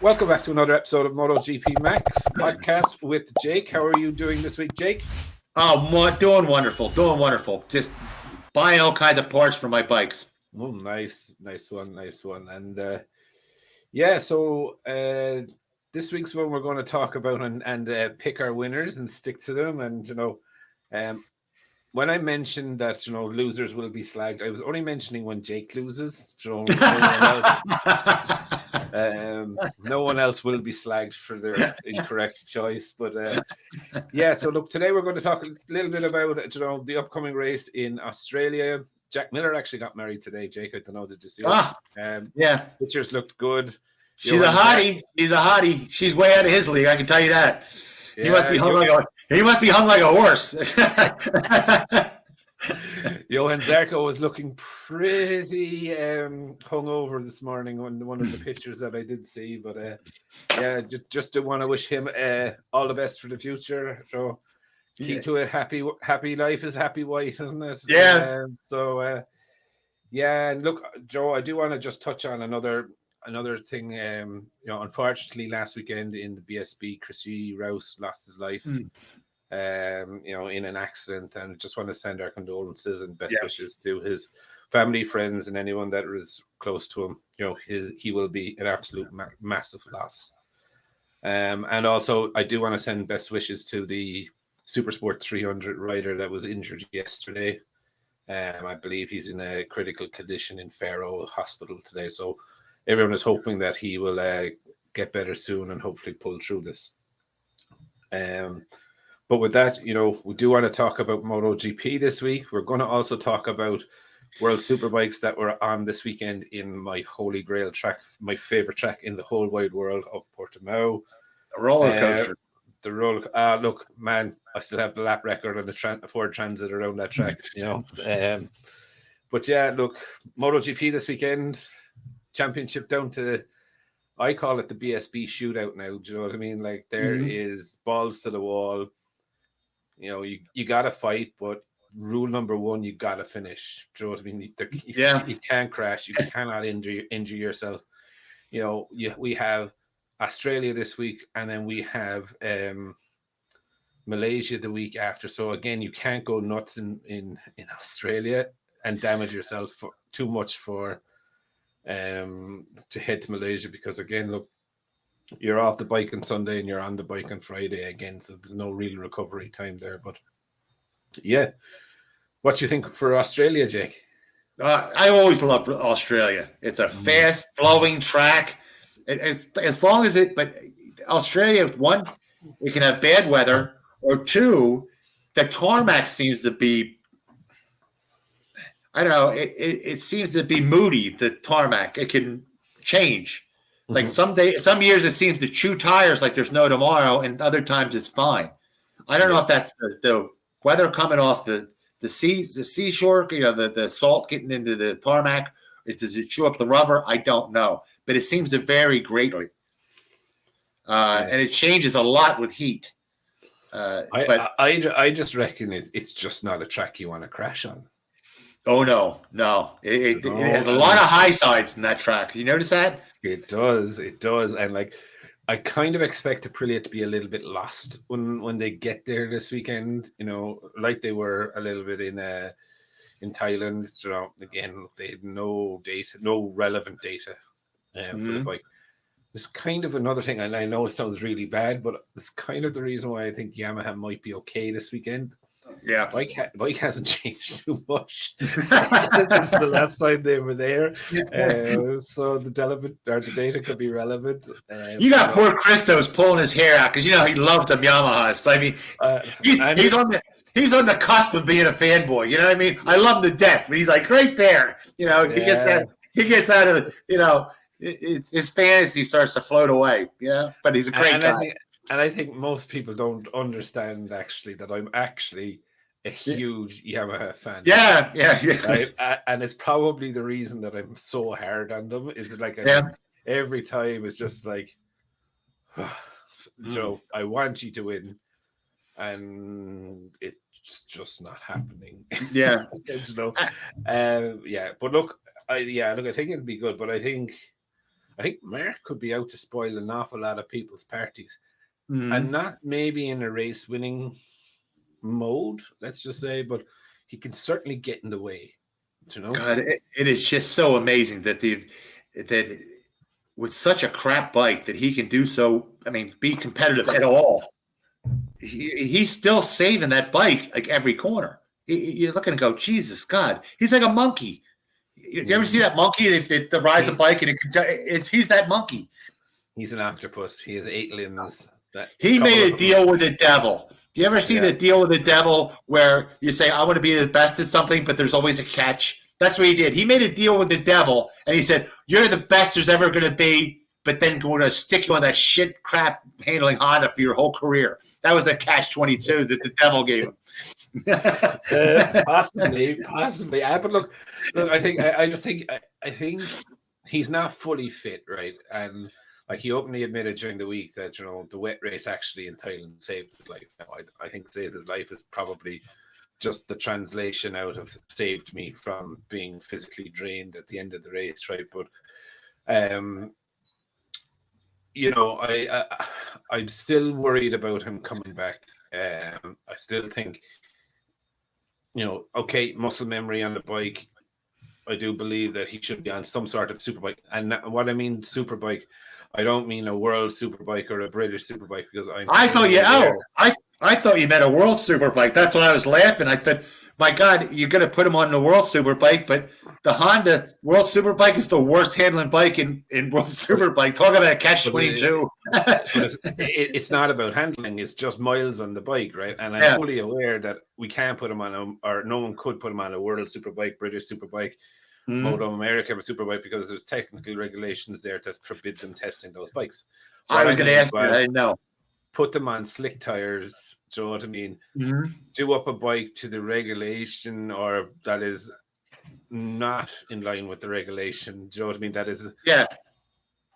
Welcome back to another episode of MotoGP Max podcast with Jake. How are you doing this week, Jake? Oh, doing wonderful. Just buying all kinds of parts for my bikes. Oh, nice one. And this week's one we're going to talk about and pick our winners and stick to them. And when I mentioned that losers will be slagged, I was only mentioning when Jake loses. No one else will be slagged for their incorrect choice. But so look, today we're going to talk a little bit about the upcoming race in Australia. Jack Miller actually got married today, Jake. I don't know, did you see it? Yeah. Pictures looked good. She's a hottie. He's a hottie. She's way out of his league, I can tell you that. Yeah, he must be hung like a horse. Johan Zarco was looking pretty hungover this morning on one of the pictures that I did see. But just to want to wish him all the best for the future. So key to it, happy life is happy wife, isn't it? Yeah. And look, Joe, I do want to just touch on another thing. Unfortunately, last weekend in the BSB, Chrissy Rouse lost his life. In an accident, and just want to send our condolences and best wishes to his family, friends, and anyone that is close to him. He will be an absolute massive loss. And also, I do want to send best wishes to the Supersport 300 rider that was injured yesterday. I believe he's in a critical condition in Faro Hospital today. So everyone is hoping that he will get better soon and hopefully pull through this. But with that, we do want to talk about MotoGP this week. We're going to also talk about World Superbikes that were on this weekend in my holy grail track, my favorite track in the whole wide world of Portimao. A roller coaster. Look, man, I still have the lap record on the Ford Transit around that track, But yeah, look, MotoGP this weekend, championship down to, I call it the BSB shootout now. Do you know what I mean? Like there is balls to the wall. You got to fight, but rule number one, you got to finish. Do you know what I mean? You can't crash. You cannot injure yourself. We have Australia this week, and then we have Malaysia the week after. So again, you can't go nuts in Australia and damage yourself too much for to head to Malaysia, because again, look, you're off the bike on Sunday and you're on the bike on Friday again, so there's no real recovery time there. But yeah, what do you think for Australia, Jake? I always love Australia. It's a fast flowing track. It's as long as but Australia, one, it can have bad weather, or two, the tarmac seems to be, I don't know, it seems to be moody. The tarmac, it can change. Like some years it seems to chew tires like there's no tomorrow, and other times it's fine. I don't know if that's the weather coming off the seashore, the salt getting into the tarmac. Does it chew up the rubber? I don't know, but it seems to vary greatly, and it changes a lot with heat. I just reckon it's just not a track you want to crash on. Oh no! It has a lot of high sides in that track. You notice that? It does, and like I kind of expect Aprilia to be a little bit lost when they get there this weekend. Like they were a little bit in Thailand. Again, they had no data, no relevant data for the bike. It's kind of another thing, and I know it sounds really bad, but it's kind of the reason why I think Yamaha might be okay this weekend. Yeah, bike hasn't changed too much since the last time they were there. So the data could be relevant. You got poor Christos pulling his hair out because he loves them Yamahas. I mean, he's on the cusp of being a fanboy. You know what I mean? I love him to death, but he's like right there. He gets out of his fantasy starts to float away. Yeah, but he's a great guy. I think most people don't understand actually that I'm actually a huge Yamaha fan. Yeah. Right? And it's probably the reason that I'm so hard on them. Is like every time it's just like, Joe, I want you to win, and it's just not happening. Yeah, But look, I think it'd be good. But I think I think Mark could be out to spoil an awful lot of people's parties, Mm-hmm. and not maybe in a race winning mode, let's just say, but he can certainly get in the way. You know, God, it is just so amazing that with such a crap bike that he can do so. I mean, be competitive at all. He's still saving that bike like every corner. You're looking and go, Jesus God, he's like a monkey. You ever see that monkey that rides a bike and he's that monkey. He's an octopus. He has 8 limbs. He made a deal with the devil. Do you ever see the deal with the devil where you say, I want to be the best at something, but there's always a catch? That's what he did. He made a deal with the devil, and he said, you're the best there's ever going to be, but then we're going to stick you on that shit crap handling Honda for your whole career. That was a catch-22 that the devil gave him. Possibly. But look, I think he's not fully fit, right? And like he openly admitted during the week that the wet race actually in Thailand saved his life. Now, I think saved his life is probably just the translation out of saved me from being physically drained at the end of the race, right? But I'm still worried about him coming back. I still think, okay, muscle memory on the bike. I do believe that he should be on some sort of superbike. And what I mean superbike, I don't mean a world superbike or a British superbike, because I thought you meant a world superbike. That's why I was laughing. I thought, my God, you're going to put him on the world superbike, but the Honda world superbike is the worst handling bike in world superbike. Talk about a catch-22. It's not about handling. It's just miles on the bike, right? And I'm fully aware that we can't put him on or no one could put him on a world superbike, British superbike, Moto America superbike, because there's technical regulations there that forbid them testing those bikes. I was going to ask you. I know. Put them on slick tires. Do you know what I mean? Mm-hmm. Do up a bike to the regulation, or that is not in line with the regulation. Do you know what I mean? That is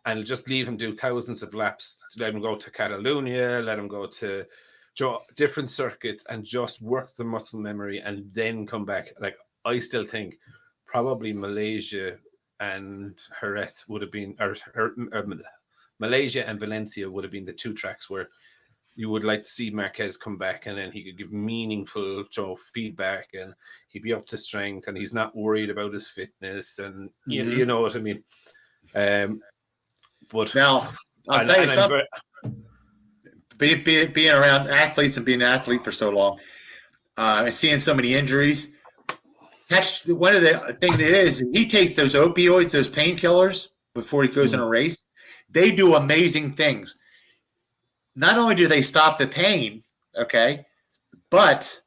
and just leave him do thousands of laps. Let him go to Catalonia. Let him go to different circuits and just work the muscle memory, and then come back. Like, I still think probably Malaysia and Jerez would have been, or Malaysia and Valencia would have been the 2 tracks where you would like to see Marquez come back, and then he could give meaningful feedback, and he'd be up to strength, and he's not worried about his fitness, and you know what I mean. But now, I'll tell you something. Being around athletes and being an athlete for so long, and seeing so many injuries, one of the things it is, he takes those opioids, those painkillers, before he goes in a race. They do amazing things. Not only do they stop the pain, okay, but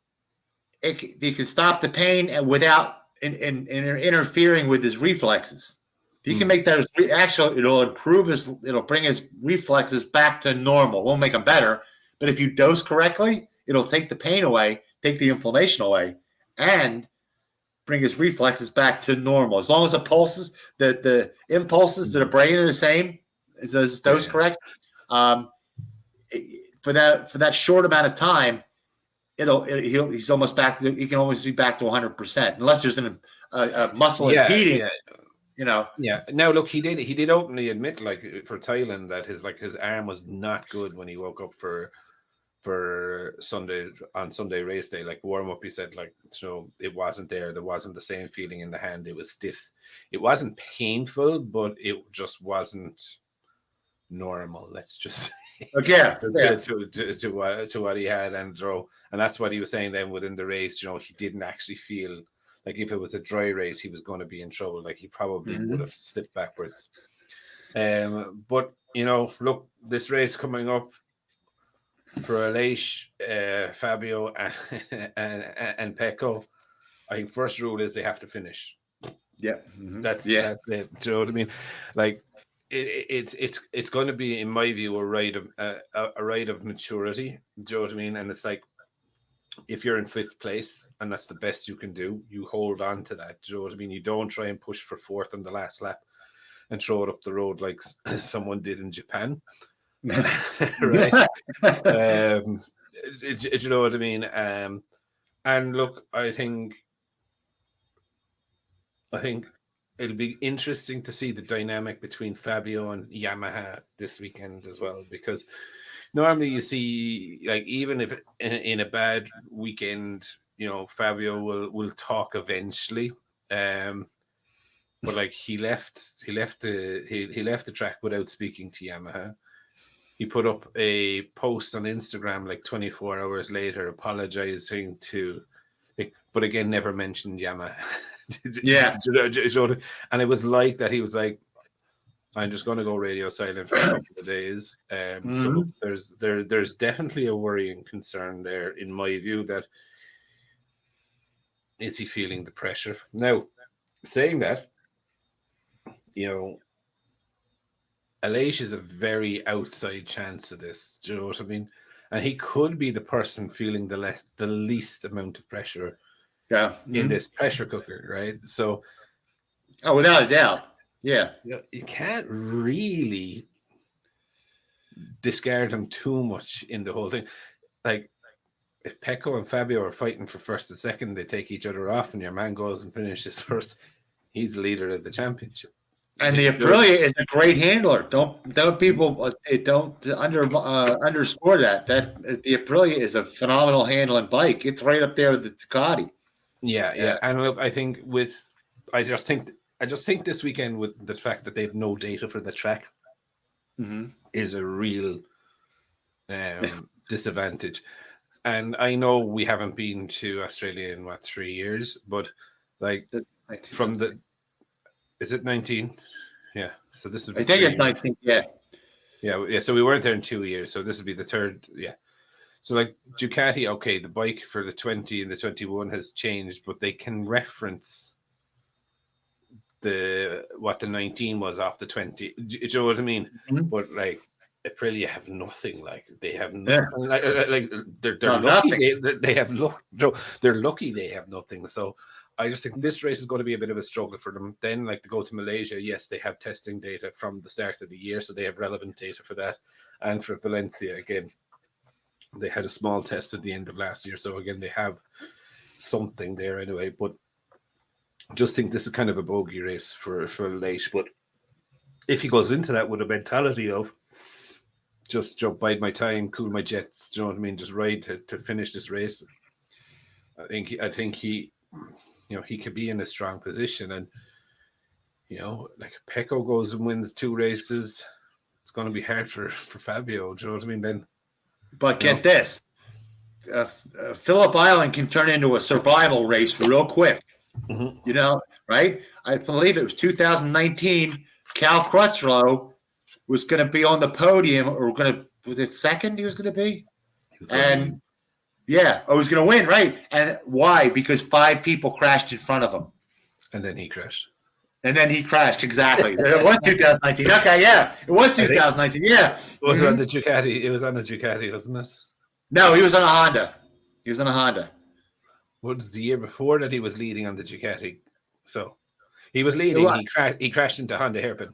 they can stop the pain and without interfering with his reflexes. He can make those it'll bring his reflexes back to normal. Won't make them better, but if you dose correctly, it'll take the pain away, take the inflammation away, and bring his reflexes back to normal. As long as the pulses, the impulses to the brain are the same, is dose correct? For that short amount of time, he's almost back. He can almost be back to 100%, unless there's a muscle impeding. Yeah. Now look, he did openly admit, like, for Thailand, that his arm was not good when he woke up for Sunday race day. Like, warm up, he said, like, it wasn't there. There wasn't the same feeling in the hand. It was stiff. It wasn't painful, but it just wasn't normal. Let's just to what he had, and that's what he was saying then within the race. He didn't actually feel like, if it was a dry race, he was going to be in trouble. Like, he probably would have slipped backwards. But look, this race coming up for Aleix, Fabio, and Pecco, I think first rule is they have to finish. Yeah, that's it. Do you know what I mean? Like, it's going to be, in my view, a ride of maturity. Do you know what I mean? And it's like, if you're in 5th place and that's the best you can do, you hold on to that. Do you know what I mean? You don't try and push for 4th on the last lap and throw it up the road like someone did in Japan. Right? Do you know what I mean? And look, I think it'll be interesting to see the dynamic between Fabio and Yamaha this weekend as well, because normally you see, like, even if in a bad weekend, Fabio will talk eventually. But like he left the track without speaking to Yamaha. He put up a post on Instagram like 24 hours later, apologizing to, but again, never mentioned Yamaha. Yeah. And it was like that. He was like, I'm just going to go radio silent for a couple of days. So there's definitely a worrying concern there, in my view, that is he feeling the pressure? Now, saying that, Aleix is a very outside chance of this. Do you know what I mean? And he could be the person feeling the least amount of pressure in this pressure cooker, right? So, without a doubt. Yeah. You can't really discard him too much in the whole thing. Like, if Pecco and Fabio are fighting for first and second, they take each other off, and your man goes and finishes first. He's the leader of the championship. And the Aprilia is a great handler. Don't people don't underscore that the Aprilia is a phenomenal handling bike. It's right up there with the Ducati. Yeah. And look, I just think this weekend, with the fact that they have no data for the track, is a real disadvantage. And I know we haven't been to Australia in 3 years, but like is it 19? Yeah. So this would be, I think it's 19. Yeah. Yeah. So we weren't there in 2 years. So this would be the third. Yeah. So like Ducati, okay, the bike for the 20 and the 21 has changed, but they can reference what the 19 was off the 20. Do you know what I mean? But like Aprilia have nothing. Like they have nothing. Like they're lucky. They have luck. They're lucky they have nothing. So I just think this race is going to be a bit of a struggle for them. Then, like, to go to Malaysia, yes, they have testing data from the start of the year, so they have relevant data for that. And for Valencia, again, they had a small test at the end of last year, so again, they have something there anyway. But I just think this is kind of a bogey race for Leish. But if he goes into that with a mentality of just bide my time, cool my jets, do you know what I mean? Just ride to finish this race. I think he he could be in a strong position, and like Pecco goes and wins 2 races, it's going to be hard for Fabio. Do you know what I mean? Then, but get this, Phillip Island can turn into a survival race real quick. Right? I believe it was 2019. Cal Crutchlow was going to be on the podium, or was it second? He was going to be, and. Yeah, I was going to win, right? And why? Because 5 people crashed in front of him. And then he crashed. Exactly. It was 2019. Okay, yeah. It was 2019, yeah. It was on the Ducati. It was on the Ducati, wasn't it? No, he was on a Honda. What was the year before that he was leading on the Ducati? So he was leading. He crashed into Honda hairpin.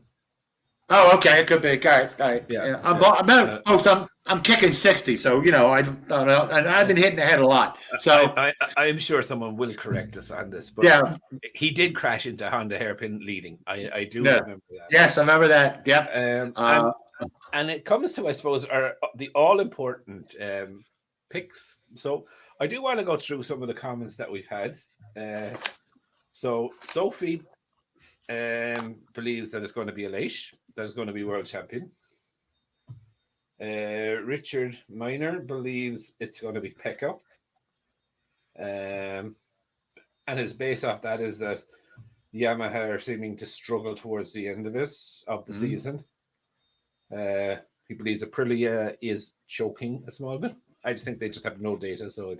Oh, okay. It could be. All right. Yeah. I'm kicking 60, so I don't know, and I've been hitting the head a lot. So I'm sure someone will correct us on this. But he did crash into Honda hairpin leading. I do remember that. Yes, I remember that. Yep. And it comes to, I suppose, the all important picks. So I do want to go through some of the comments that we've had. So Sophie believes that it's going to be Aleix that is going to be world champion. Richard Miner believes it's going to be Pecco. And his base off that is that Yamaha are seeming to struggle towards the end of the season. He believes Aprilia is choking a small bit. I just think they just have no data, so I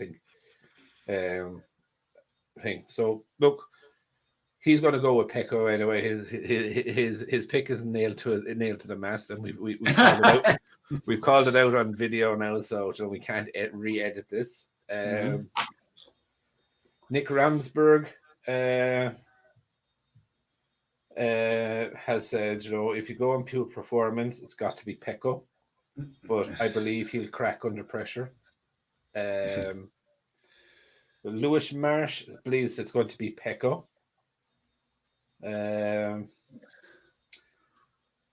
think so. Look, he's going to go with Pecco anyway. His pick is nailed to the mast, and we've called it out. We've called it out on video now, so we can't re-edit this. Nick Ramsberg has said, if you go on pure performance, it's got to be Pecco, but I believe he'll crack under pressure. Lewis Marsh believes it's going to be Pecco.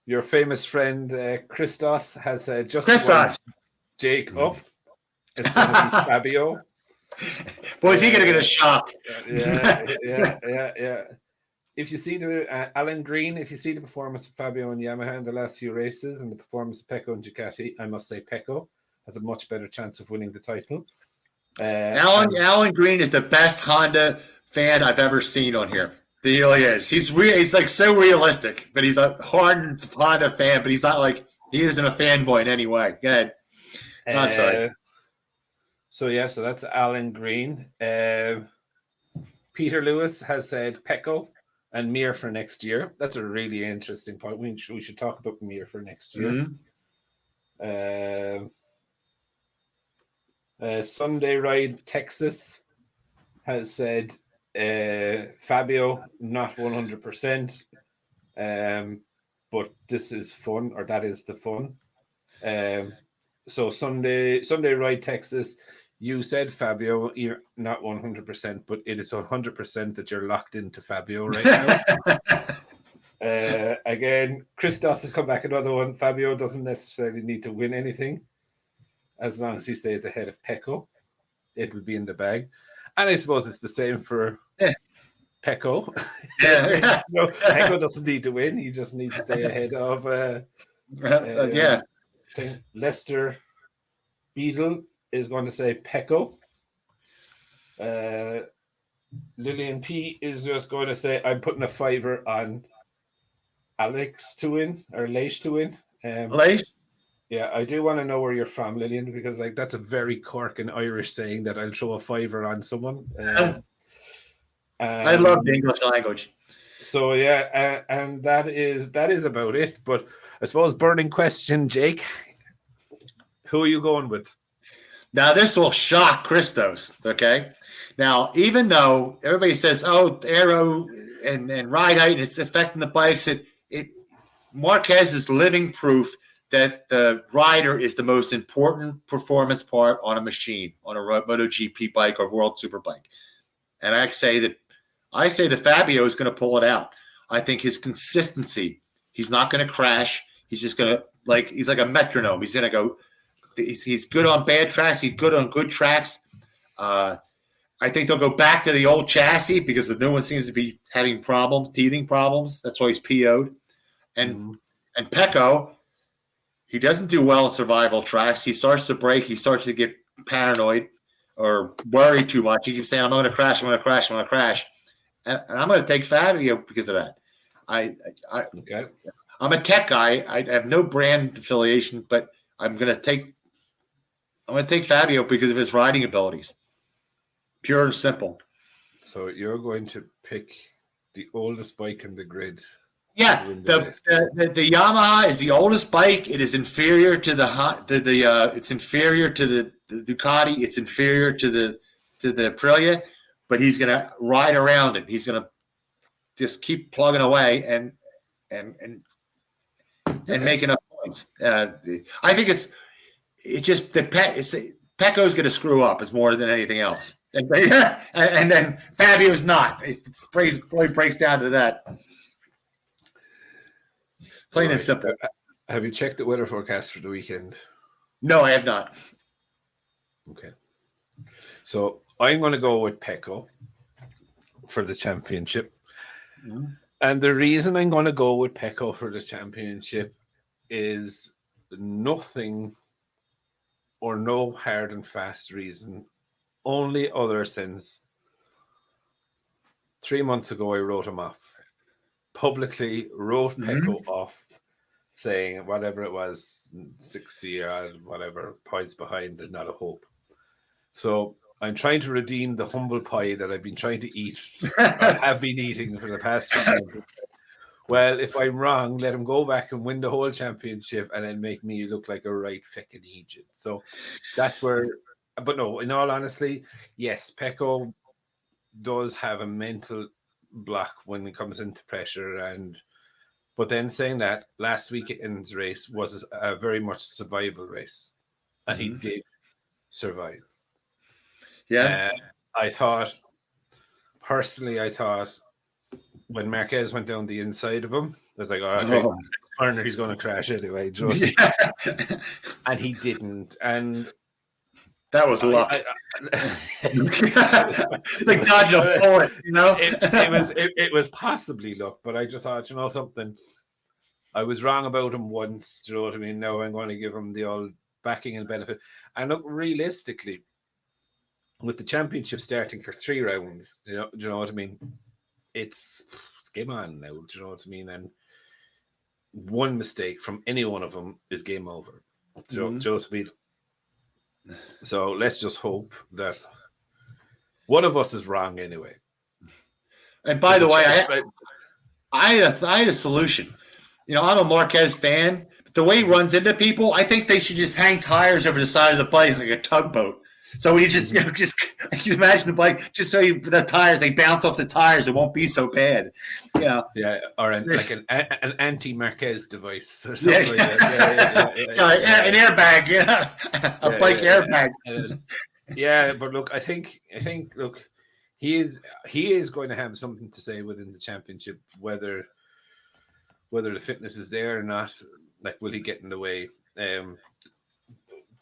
Your famous friend Christos has just Christos. Jake up. It's going to be Fabio. Boy, is he going to get a shock? Yeah. If you see the Alan Green, if you see the performance of Fabio and Yamaha in the last few races and the performance of Pecco and Ducati, I must say Pecco has a much better chance of winning the title. Alan Green is the best Honda fan I've ever seen on here. He really is. He's like so realistic, but he's a hardened Honda fan, but he's not like he isn't a fanboy in any way. Go ahead. I'm sorry. So that's Alan Green. Peter Lewis has said Pecco and Mir for next year. That's a really interesting point. We should talk about Mir for next year. Sunday Ride Texas has said Fabio not 100%, but this is fun, or that is the fun. So Sunday Ride Texas, you said Fabio, you're not 100%, but it is 100% that you're locked into Fabio right now. Again, Christos has come back another one. Fabio doesn't necessarily need to win anything. As long as he stays ahead of Pecco, it will be in the bag. And I suppose it's the same for Pecco. Pecco doesn't need to win. He just needs to stay ahead of Lester Beadle is going to say Pecco. Lillian P is just going to say, I'm putting a $5 on Alex to win, or Leish to win. Leish? Yeah, I do want to know where you're from, Lillian, because that's a very Cork and Irish saying that I'll throw a $5 on someone. I love the English language. So and that is about it. But I suppose burning question, Jake, who are you going with? Now this will shock Christos. Okay. Now, even though everybody says, "Oh, aero and ride height is affecting the bikes," Marquez is living proof that the rider is the most important performance part on a machine, on a MotoGP bike or World Superbike. And I say that Fabio is going to pull it out. I think his consistency, he's not going to crash. He's just going to he's like a metronome. He's going to go. He's good on bad tracks. He's good on good tracks. I think they'll go back to the old chassis because the new one seems to be having problems, teething problems. That's why he's PO'd. And Pecco, he doesn't do well in survival tracks. He starts to break. He starts to get paranoid or worry too much. He keeps saying, I'm going to crash, I'm going to crash, I'm going to crash. And I'm going to take Fabio because of that. I'm a tech guy. I have no brand affiliation, but I'm going to take Fabio because of his riding abilities. Pure and simple. So you're going to pick the oldest bike in the grid. Yeah, the Yamaha is the oldest bike. It is inferior to it's inferior to the Ducati. It's inferior to the Aprilia, but he's going to ride around it. He's going to just keep plugging away and make enough points. I think it's just Pecco's going to screw up as more than anything else, and then Fabio's not. It breaks down to that. Plain and simple. Have you checked the weather forecast for the weekend? No, I have not. Okay. So I'm going to go with Pecco for the championship. Mm-hmm. And the reason I'm going to go with Pecco for the championship is nothing or no hard and fast reason, only other since 3 months ago I wrote him off. Publicly wrote Pecco off, saying whatever it was, 60 or whatever points behind and not a hope. So I'm trying to redeem the humble pie that I've been trying to eat, or have been eating for the past few months. Well, if I'm wrong, let him go back and win the whole championship and then make me look like a right feckin' Egypt. So that's where, but no, in all honesty, yes, Pecco does have a mental block when it comes into pressure, but then saying that, last weekend's race was a very much survival race, and he did survive. Yeah, I thought when Marquez went down the inside of him, I was like, "Oh, okay, corner, he's going to crash anyway." And he didn't, and that was luck. Like dodged a bullet, you know. It was possibly luck, but I just thought, you know something, I was wrong about him once. Do you know what I mean? Now I'm going to give him the old backing and benefit. And look, realistically, with the championship starting for 3 rounds, do you know what I mean? It's game on now. Do you know what I mean? And one mistake from any one of them is game over. Do you know what I mean? So let's just hope that one of us is wrong anyway. And by the way, I had a solution. You know, I'm a Marquez fan. But the way he runs into people, I think they should just hang tires over the side of the bike like a tugboat. So you just, you know, just you imagine the bike, just so the tires, they bounce off the tires, it won't be so bad. You know? Yeah, or like an anti-Marquez device or something like that. An airbag, a bike airbag. Yeah, but look, I think, look, he is going to have something to say within the championship, whether the fitness is there or not. Like, will he get in the way?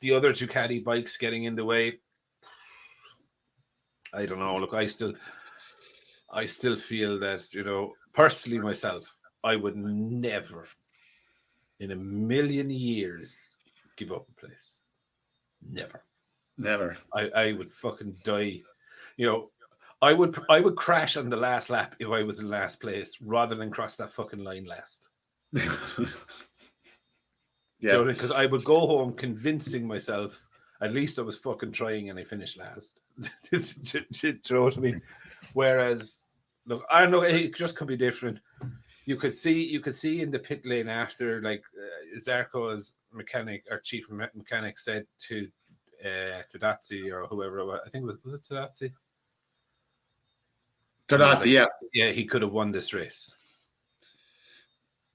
The other Ducati bikes getting in the way, I don't know. Look, I still feel that, you know, personally myself, I would never in a million years give up a place. Never. I would fucking die. You know, I would crash on the last lap if I was in last place rather than cross that fucking line last. Yeah, because I would go home convincing myself at least I was fucking trying and I finished last. Do you know what I mean? Whereas, look, I don't know, it just could be different. You could see in the pit lane after, like, Zarco's mechanic or chief mechanic said to Tadazzi or whoever, I think was it Tadazzi? Tadazzi, yeah, he could have won this race.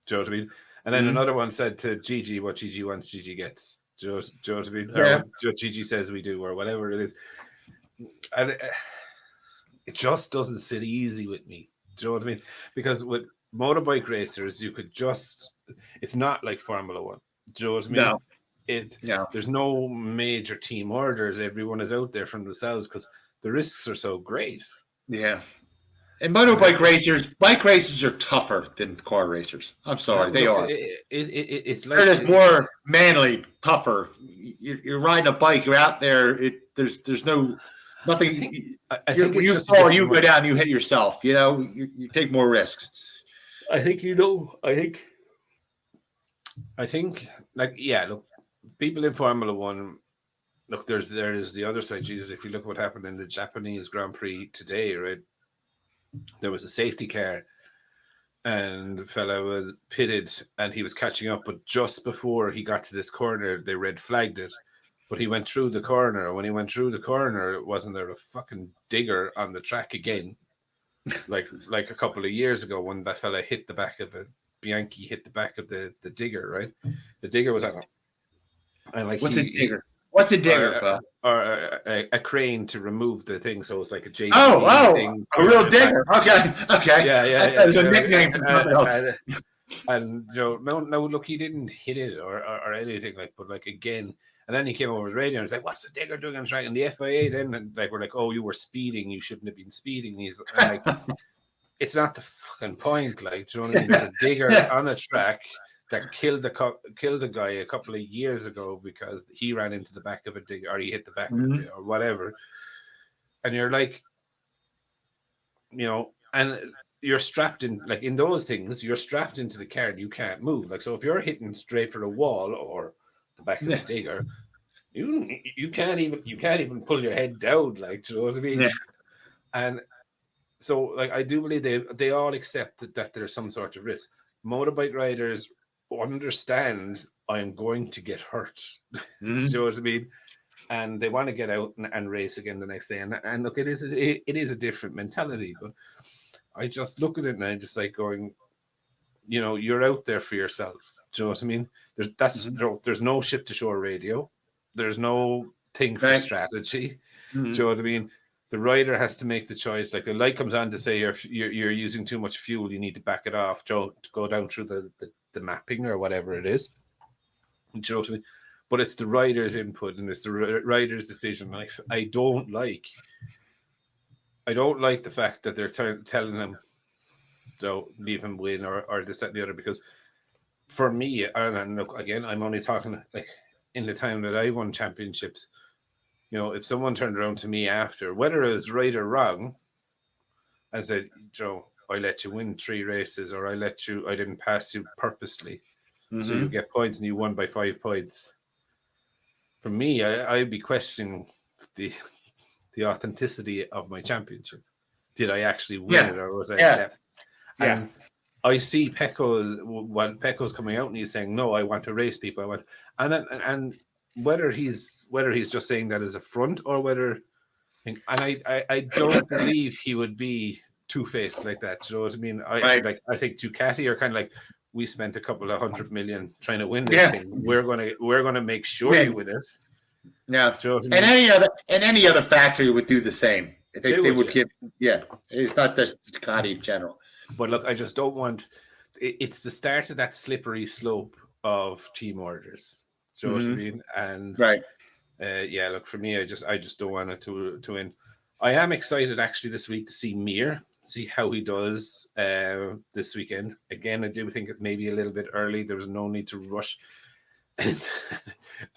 Do you know what I mean? And then another one said to Gigi, what Gigi wants, Gigi gets. Do you know what I mean? Yeah. Or what Gigi says we do, or whatever it is. And it just doesn't sit easy with me. Do you know what I mean? Because with motorbike racers, you could just, it's not like Formula One. Do you know what I mean? No. There's no major team orders. Everyone is out there from themselves because the risks are so great. Yeah. And motorbike racers, bike racers are tougher than car racers. I'm sorry, they are. It's like they're just more manly, tougher. You're riding a bike, you're out there. There's no nothing. I think when you fall, you go down, you hit yourself. You know, you take more risks. I think like, yeah. Look, people in Formula One. Look, there is the other side. Jesus, if you look what happened in the Japanese Grand Prix today, right? There was a safety car and the fella was pitted and he was catching up, but just before he got to this corner, they red flagged it. But he went through the corner. When he went through the corner, wasn't there a fucking digger on the track again? like a couple of years ago when that fella hit the back of Bianchi hit the back of the digger, right? The digger was on him. And like, what's a digger? What's a digger, pal? Or a crane to remove the thing, so it's like a JCB thing. A real digger. Okay. Yeah. It's a nickname. And you know, no, look, he didn't hit it or anything, like, but like, again, and then he came over the radio and was like, "What's the digger doing on track?" And the FIA then were like, "Oh, you were speeding. You shouldn't have been speeding." He's like, "It's not the fucking point." Like, do you know what I mean? There's a digger on a track that killed a guy a couple of years ago because he ran into the back of a digger or he hit the back of it or whatever. And you're like, you know, and you're strapped in, like, in those things, you're strapped into the car and you can't move. Like, so if you're hitting straight for the wall or the back of the digger, you can't even pull your head down, like, do you know what I mean? Yeah. And so, like, I do believe they all accept that there's some sort of risk. Motorbike riders understand I'm going to get hurt. Do you know what I mean? And they want to get out and race again the next day. And look, it is a different mentality, but I just look at it and I just like going, you know, you're out there for yourself. Do you know what I mean? There's no ship to shore radio. There's no thing for strategy. Do you know what I mean? the rider has to make the choice. Like the light comes on to say you're using too much fuel, you need to back it off, Joe, to go down through the mapping or whatever it is. You know what I mean? But it's the rider's input and it's the rider's decision. I don't like the fact that they're telling him, so leave him win or this, that, and the other. Because for me, and look, again, I'm only talking like in the time that I won championships. You know, if someone turned around to me after, whether it was right or wrong, and said, Joe, I let you win 3 races, or I didn't pass you purposely, so you get points and you won by 5 points. For me, I'd be questioning the authenticity of my championship. Did I actually win it, or was I left? And I see Pecco's coming out and he's saying, no, I want to race people. And whether he's just saying that as a front, or whether, and I don't believe he would be two-faced like that. Do you know what I mean? I think Ducati are kind of like, we spent a couple of $100 million trying to win this thing. We're gonna make sure you win it. Yeah, you know what I mean? any other factory would do the same. They would give. Yeah, it's not just Ducati in general. But look, I just don't want. It's the start of that slippery slope of team orders. Do you know what I mean? And look, for me, I just don't want it to win. I am excited actually this week to see Mir, see how he does this weekend. Again, I do think it's maybe a little bit early. There was no need to rush,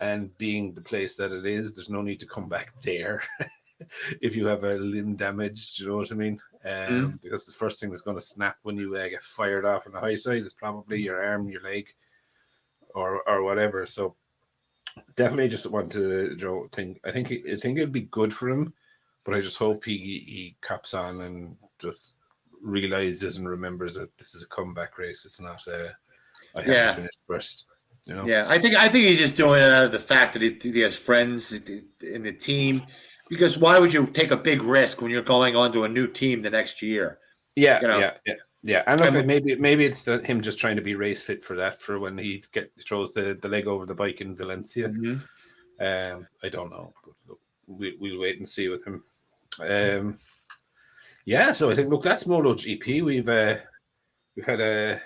and being the place that it is, there's no need to come back there if you have a limb damage. Do you know what I mean? Because the first thing that's going to snap when you get fired off on the high side is probably your arm, your leg, or whatever. So definitely just want to think. I think it'd be good for him, but I just hope he cops on and just realizes and remembers that this is a comeback race. It's not I have to finish first. You know? Yeah, I think he's just doing it out of the fact that he has friends in the team. Because why would you take a big risk when you're going on to a new team the next year? Yeah. And okay, maybe it's him just trying to be race fit for when he throws the leg over the bike in Valencia. I don't know, but look, we'll wait and see with him. So I think that's MotoGP. We've had a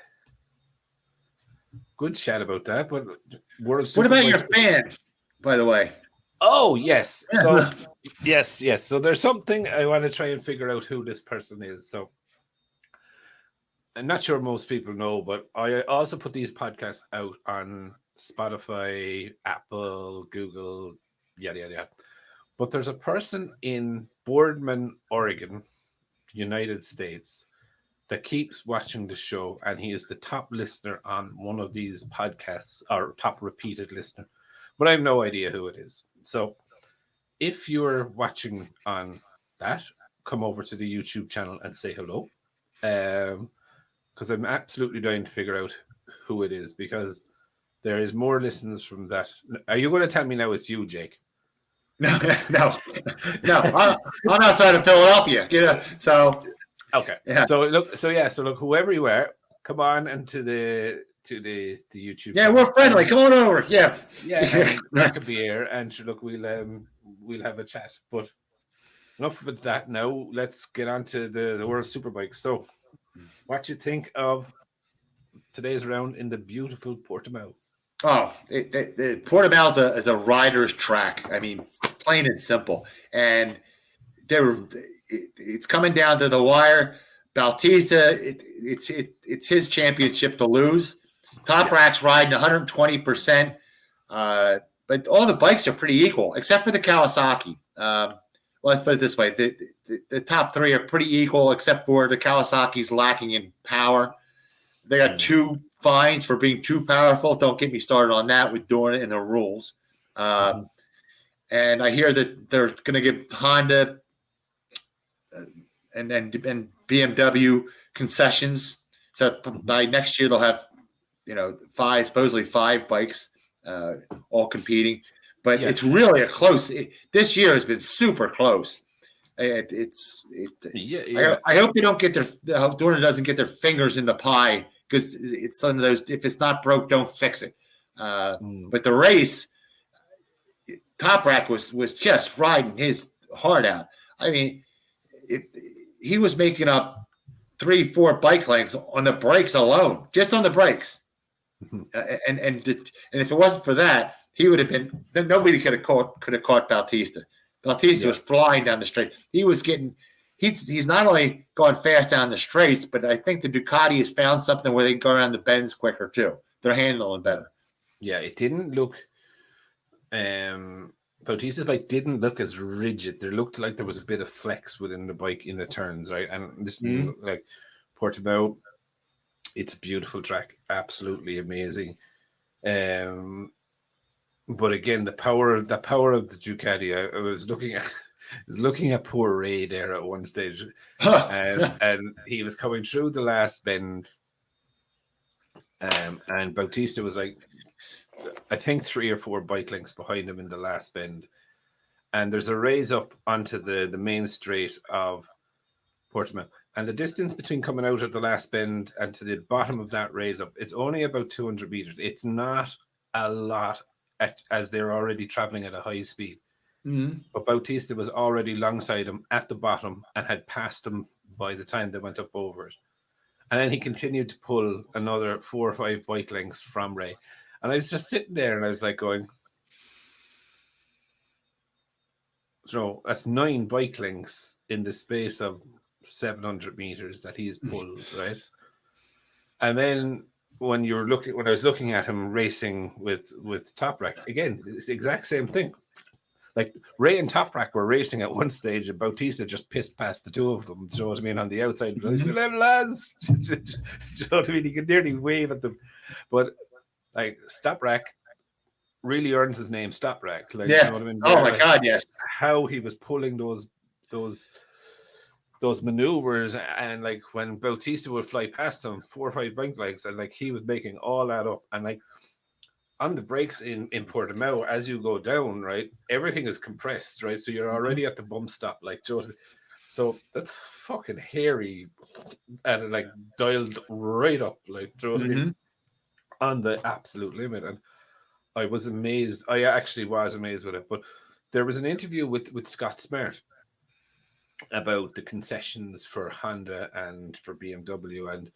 good chat about that, but what about your fan, by the way? Oh, yes. So, yes. So there's something I want to try and figure out who this person is. So I'm not sure most people know, but I also put these podcasts out on Spotify, Apple, Google, yada. But there's a person in Boardman, Oregon, United States, that keeps watching the show, and he is the top listener on one of these podcasts, or top repeated listener. But I have no idea who it is. So if you're watching on that, come over to the YouTube channel and say hello. Because I'm absolutely dying to figure out who it is, because there is more listens from that. Are you going to tell me now it's you, Jake? No. I'm outside of Philadelphia. So okay. Yeah. So look, whoever you are, come on into the YouTube. Yeah, we're friendly. Come on over. Yeah. Crack a beer, and look, we'll have a chat. But enough with that now. Let's get on to the World Superbikes. So, what do you think of today's round in the beautiful Portimao? Oh, the Portimao is a rider's track. I mean, plain and simple. And it's coming down to the wire. Bautista, it's his championship to lose. Toprak's riding 120%, but all the bikes are pretty equal, except for the Kawasaki. Let's put it this way. The top three are pretty equal, except for the Kawasaki's lacking in power. They got 2 fines for being too powerful. Don't get me started on that with doing it in the rules. And I hear that they're going to give Honda and BMW concessions. So by next year, they'll have, supposedly 5 bikes all competing. But it's really a close. This year has been super close. I hope they don't get Dorna doesn't get their fingers in the pie, because it's one of those, if it's not broke, don't fix it. But the race, Toprak was just riding his heart out. I mean, he was making up 3-4 bike lengths on the brakes alone, just on the brakes. And if it wasn't for that, he would have been. Then nobody could have caught Bautista. Bautista was flying down the straight. He was getting. He's not only going fast down the straights, but I think the Ducati has found something where they can go around the bends quicker too. They're handling better. Yeah, it didn't look. Bautista's bike didn't look as rigid. There looked like there was a bit of flex within the bike in the turns, right? And this like Portimao, it's a beautiful track, absolutely amazing. But again, the power of the Ducati. I was looking at poor Ray there at one stage, and he was coming through the last bend, and Bautista was like, I think 3 or 4 bike lengths behind him in the last bend, and there's a raise up onto the main straight of Portimao, and the distance between coming out at the last bend and to the bottom of that raise up, it's only about 200 meters. It's not a lot as they're already traveling at a high speed. But Bautista was already alongside him at the bottom and had passed him by the time they went up over it. And then he continued to pull another 4 or 5 bike lengths from Ray. And I was just sitting there and I was like going, so that's 9 bike lengths in the space of 700 meters that he's pulled, right? And then when I was looking at him racing with Toprak, again, it's the exact same thing. Like Ray and Toprak were racing at one stage, and Bautista just pissed past the two of them. Do you know what I mean? On the outside, I said, lads, do you know what I mean? He could nearly wave at them, but like Toprak really earns his name, Toprak. Like, you know what I mean? Oh my God, yes. How he was pulling those maneuvers, and like when Bautista would fly past him 4 or 5 bike lengths, and like he was making all that up, and like on the brakes in Portimao, as you go down, right, everything is compressed, right, so you're already at the bump stop, like, so that's fucking hairy, at like dialed right up, like, I mean, on the absolute limit. And I was amazed. I actually was amazed with it. But there was an interview with Scott Smart about the concessions for Honda and for BMW, and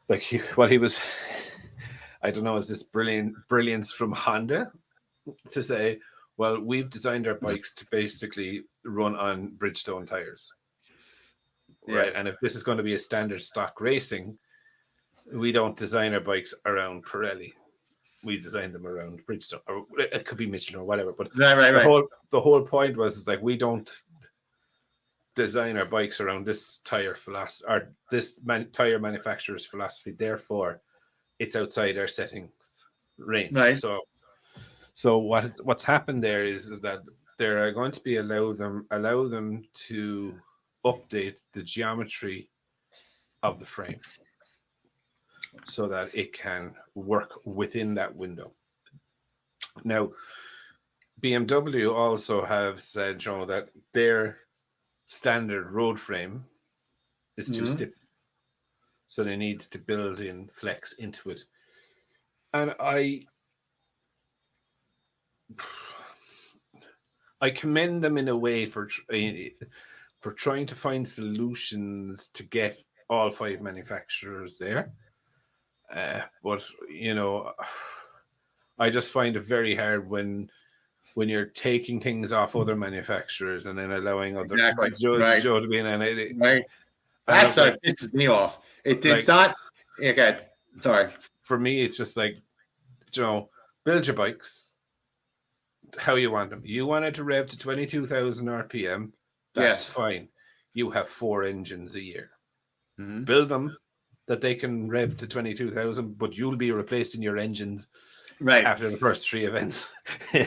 like he was, I don't know, is this brilliance from Honda to say, well, we've designed our bikes to basically run on Bridgestone tires, right? And if this is going to be a standard stock racing, we don't design our bikes around Pirelli. We design them around Bridgestone, or it could be Michelin or whatever. But the whole point was like, we don't design our bikes around this tire philosophy or this tire manufacturer's philosophy. Therefore, it's outside our settings range. Right. So what's happened there is that they're going to be allow them to update the geometry of the frame so that it can work within that window. Now, BMW also have said, Joe, that their standard road frame is too stiff, so they need to build in flex into it. And I commend them in a way for trying to find solutions to get all 5 manufacturers there. But you know, I just find it very hard when you're taking things off other manufacturers and then allowing other Joe to be in. And that's what pisses me off. It's like, not. Okay, sorry. For me, it's just like, Joe, build your bikes how you want them. You want it to rev to 22,000 RPM. That's fine. You have 4 engines a year. Build them that they can rev to 22,000, but you'll be replacing your engines after the first 3 events.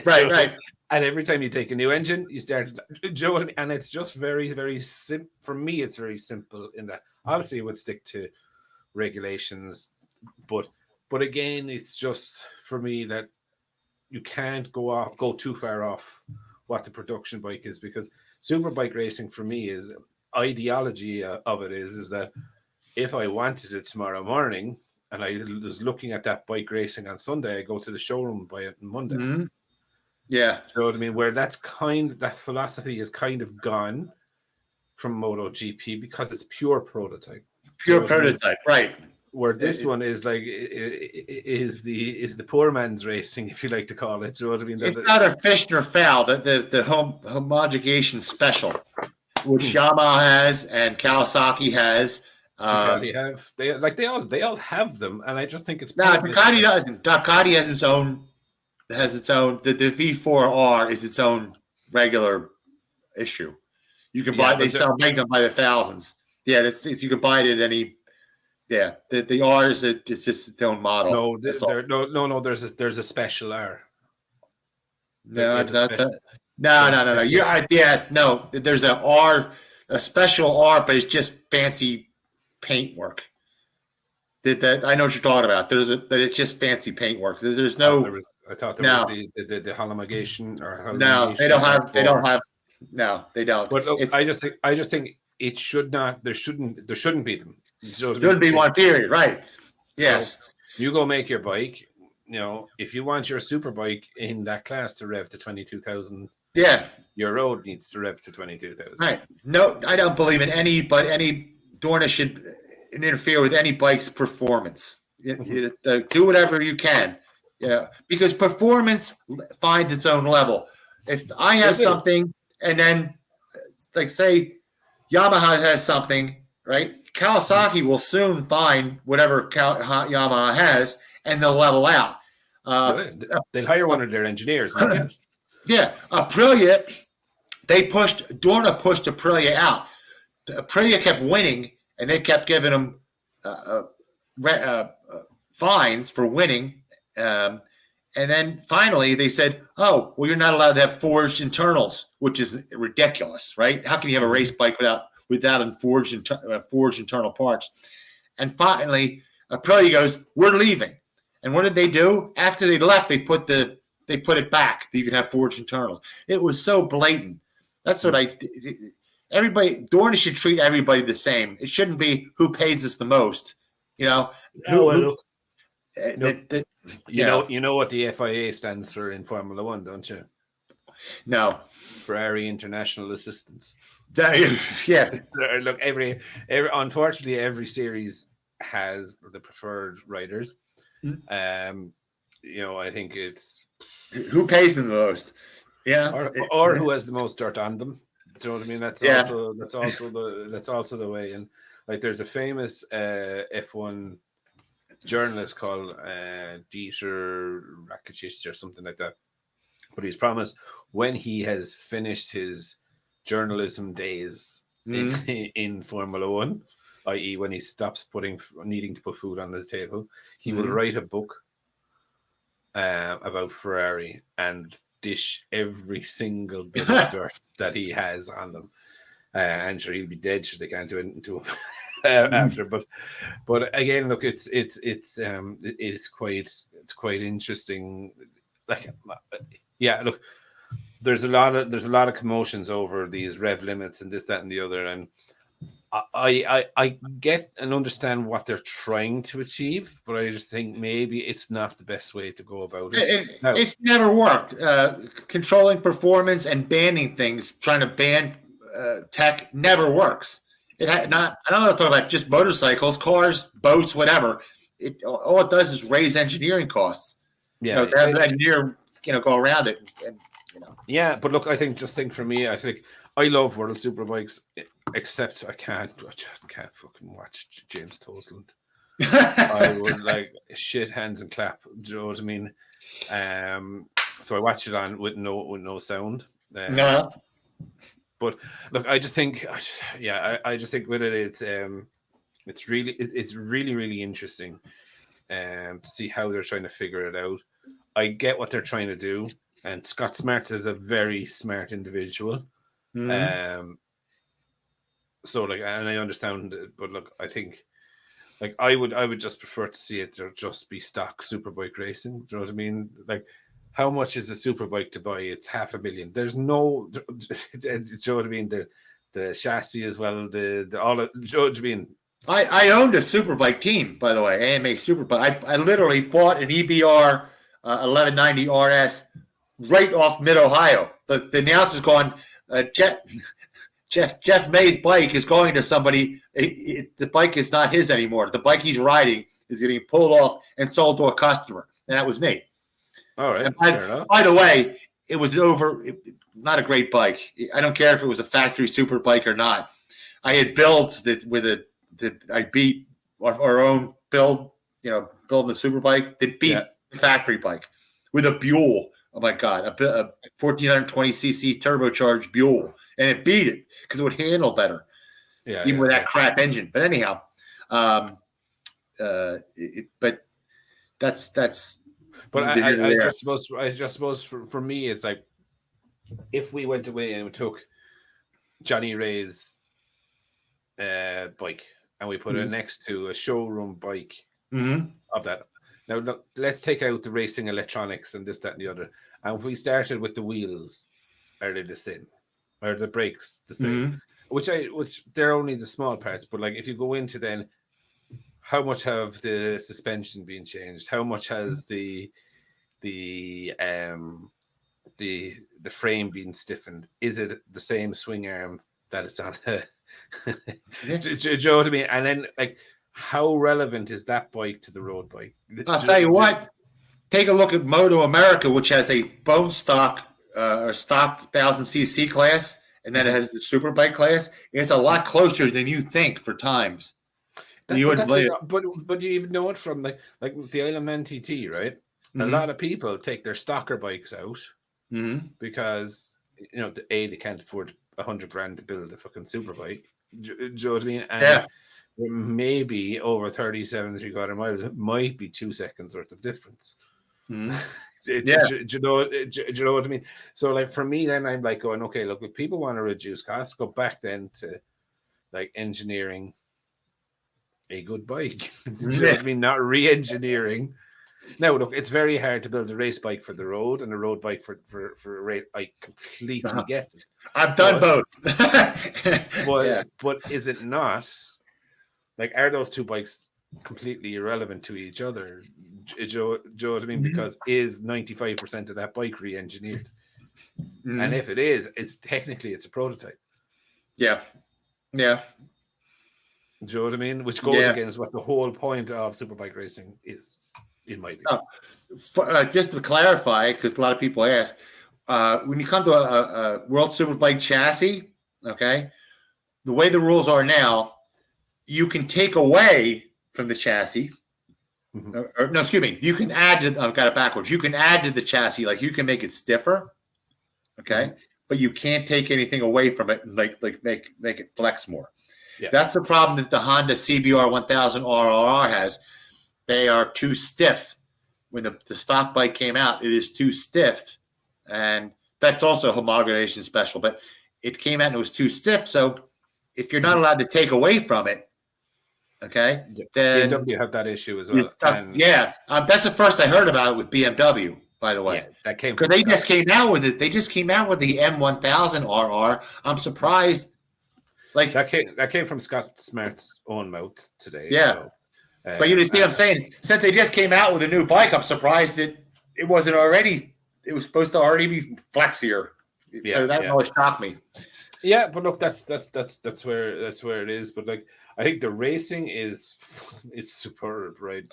Right. And every time you take a new engine, you start, Joe, and it's just very, very simple. For me, it's very simple in that obviously it would stick to regulations, but again, it's just for me that you can't go too far off what the production bike is, because superbike racing for me is ideology of it is that if I wanted it tomorrow morning and I was looking at that bike racing on Sunday, I go to the showroom and buy it on Monday. Yeah. You know what I mean? Where that philosophy is kind of gone from MotoGP because it's pure prototype. Pure prototype, right? Where this one is like is the poor man's racing, if you like to call it. You know what I mean? It's not a fish nor fowl. The homologation special, which Yamaha has and Kawasaki has. Ducati have they all have them, and I just think it's Ducati doesn't. Ducati has its own. The V4R is its own regular issue. You can buy. Make them by the thousands. Yeah, you can buy it at any. Yeah, the R is it's just its own model. No. There's a special R. No. No. There's a special R, but it's just fancy paintwork. That I know what you're talking about. But it's just fancy paintwork. There's no. I thought there was the homologation or no. They don't have. No, they don't. But look, I just think it should not. There shouldn't be them. Shouldn't be one period, right? Yes. So you go make your bike. You know, if you want your super bike in that class to rev to 22,000, your road needs to rev to 22,000. Right. No, I don't believe in any Dorna should interfere with any bike's performance. Do whatever you can. Yeah, because performance finds its own level. If I have something, and then, like, say, Yamaha has something, right? Kawasaki will soon find whatever Yamaha has, and they'll level out. They'll hire one of their engineers. Yeah, Aprilia, Dorna pushed Aprilia out. Aprilia kept winning, and they kept giving them fines for winning. And then finally they said, "Oh, well, you're not allowed to have forged internals," which is ridiculous, right? How can you have a race bike without forged internal parts? And finally, Aprilia goes, "We're leaving." And what did they do? After they left, they put it back. You can have forged internals. It was so blatant. That's what everybody. Dorna should treat everybody the same. It shouldn't be who pays us the most. You know. You know what the FIA stands for in Formula One, don't you? No. Ferrari International Assistance. Yes. Look, unfortunately, every series has the preferred riders. I think it's who pays them the most. Yeah. Or who has the most dirt on them. Do you know what I mean? That's also the way. And like, there's a famous F1 journalist called Dieter Rakitic or something like that. But he's promised when he has finished his journalism days in Formula One, i.e. when he stops needing to put food on his table, he will write a book about Ferrari and dish every single bit of dirt that he has on them. And sure, he'll be dead so they can't do it to him after. But again, look, it's quite interesting. Like, yeah, look, there's a lot of commotions over these rev limits and this, that, and the other, and I get and understand what they're trying to achieve, but I just think maybe it's not the best way to go about it. It's never worked. Controlling performance and banning things, trying to ban tech, never works. I don't know what to talk about, just motorcycles, cars, boats, whatever. All it does is raise engineering costs. Yeah, to have an engineer, go around it, and. Yeah, but look, I think for me, I think I love World Superbikes, except I just can't fucking watch James Toseland. I would like shit hands and clap. Do you know what I mean? So I watch it on with no sound. No. But look, I just think with it, it's really, really interesting to see how they're trying to figure it out. I get what they're trying to do. And Scott Smart is a very smart individual. So like, and I understand it, but look, I think like I would just prefer to see it there just be stock superbike racing. Do you know what I mean? Like, how much is a superbike to buy? It's $500,000. There's no, do you know what I mean? The chassis as well, the all. Do you know what I mean? I owned a superbike team, by the way, AMA Superbike. I literally bought an EBR 1190 RS right off Mid Ohio. The announcer's going, Jeff May's bike is going to somebody. The bike is not his anymore. The bike he's riding is getting pulled off and sold to a customer, and that was me. All right. By the way, it was not a great bike. I don't care if it was a factory super bike or not. I had builds that I beat our own build, building the super bike that beat the factory bike with a Buell. Oh my God, a 1420cc turbocharged Buell, and it beat it because it would handle better, even with that crap engine. But anyhow, but that's. But I just suppose for me, it's like if we went away and we took Johnny Ray's bike and we put it next to a showroom bike of that. Now, look, let's take out the racing electronics and this, that, and the other. And if we started with the wheels, are they the same? Are the brakes the same? Which they're only the small parts. But like if you go into then, how much have the suspension been changed? How much has the frame been stiffened? Is it the same swing arm that it's on? Do you know what I mean? And then like, how relevant is that bike to the road bike? I'll tell you what. Take a look at Moto America, which has a bone stock or stock 1000cc class, and then it has the super bike class. It's a lot closer than you think for times. But you even know it from like the Isle of Man TT, right? A lot of people take their stocker bikes out because they can't afford $100,000 to build a fucking super bike. Do you know what I mean? And maybe over 37 3/4 miles, it might be 2 seconds worth of difference. Do you know what I mean? So like for me, then I'm like going, okay, look, if people want to reduce costs, go back then to like engineering a good bike. Do you know what I mean? Not re-engineering. Now, look, it's very hard to build a race bike for the road and a road bike for a race. I completely get it. I've done both. But is it not? Like, are those two bikes completely irrelevant to each other? Do you know what I mean? Because is 95% of that bike re-engineered? And if it is, it's a prototype. Yeah. Do you know what I mean? Which goes against what the whole point of superbike racing is, in my view. Just to clarify, because a lot of people ask, when you come to a World Superbike chassis, okay, the way the rules are now, you can take away from the chassis. You can add to. I've got it backwards. You can add to the chassis, like you can make it stiffer, okay, but you can't take anything away from it, like make it flex more. Yeah. That's the problem that the Honda CBR 1000 RRR has. They are too stiff. When the stock bike came out, it is too stiff, and that's also homogenization special. But it came out and it was too stiff. So if you're not allowed to take away from it, okay, then BMW have that issue as well. That's the first I heard about it with BMW. By the way, that came because they just came out with it. They just came out with the M1000 RR. I'm surprised. Like that came from Scott Smart's own mouth today. Yeah. So, but you see what I'm saying? Since they just came out with a new bike, I'm surprised that it wasn't already. It was supposed to already be flexier. So that really shocked me. Yeah, but look, that's where it is. But like, I think the racing is superb, right?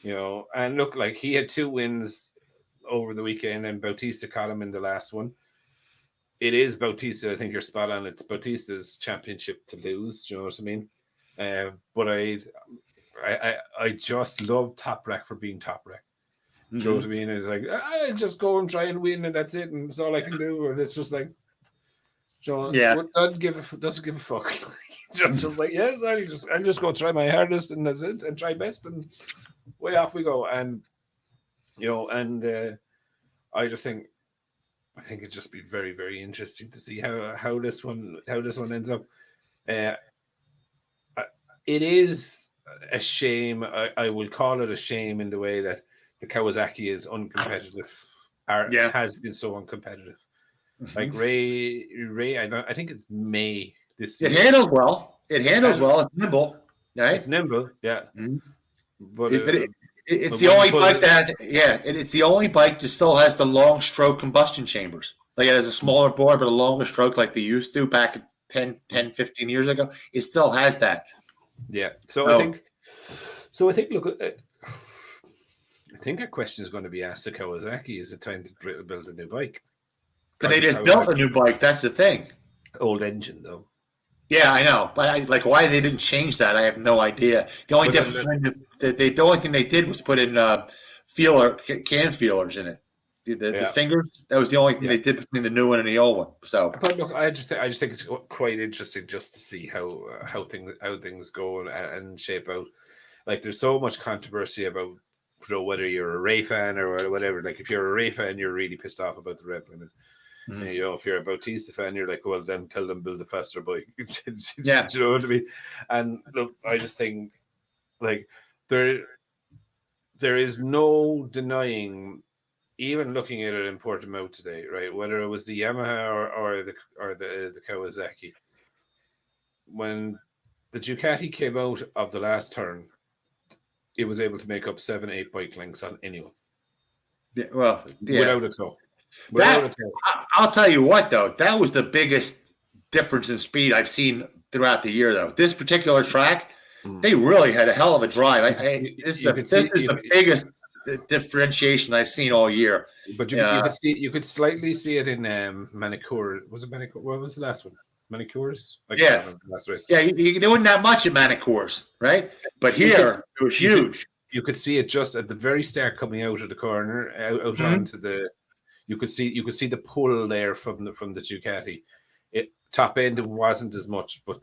And look, like he had 2 wins over the weekend, and Bautista caught him in the last one. It is Bautista. I think you're spot on. It's Bautista's championship to lose. Do you know what I mean? But I just love Top Rack for being Top Rack. Do you know what I mean? It's like I just go and try and win, and that's it, and it's all I can do. And it's just like, doesn't give a fuck. just like I'm just going to try my hardest, and that's it, and try best, and way off we go. And I just think. I think it'd just be very, very interesting to see how this one ends up. It is a shame. I will call it a shame in the way that the Kawasaki is uncompetitive. Has been so uncompetitive. Like Ray. I think it's May this year. It handles well. It's nimble. Right? It's nimble. Yeah. But it It's the only bike that, it's the only bike that still has the long stroke combustion chambers. Like it has a smaller bore, but a longer stroke like they used to back 10, 15 years ago. It still has that. Yeah. So I think, look, I think a question is going to be asked to Kawasaki. Is it time to build a new bike? But they just built a new bike. That's the thing. Old engine, though. Yeah, I know. But why they didn't change that, I have no idea. The only the only thing they did was put in can feelers in it. The fingers. That was the only thing they did between the new one and the old one. So, but look, I just think it's quite interesting just to see how things go and shape out. Like, there's so much controversy about whether you're a Ray fan or whatever. Like, if you're a Ray fan, you're really pissed off about the rev limit. You know, if you're a Bautista fan, you're like, well, then tell them build a faster bike. Yeah, do you know what I mean? And look, I just think like there is no denying, even looking at it in Portimao today, right? Whether it was the Yamaha or the Kawasaki, when the Ducati came out of the last turn, it was able to make up 7-8 bike lengths on anyone. Yeah, well, without a toe. I'll tell you what, though, that was the biggest difference in speed I've seen throughout the year, though. This particular track, they really had a hell of a drive. This is the biggest differentiation I've seen all year. But you could slightly see it in Manicure. Was it Manicure? What was the last one? Manicures? Last race. Yeah, there wasn't that much in Manicures, right? But here, it was huge. You could see it just at the very start coming out of the corner, out onto the. You could see the pull there from the Ducati. Top end wasn't as much, but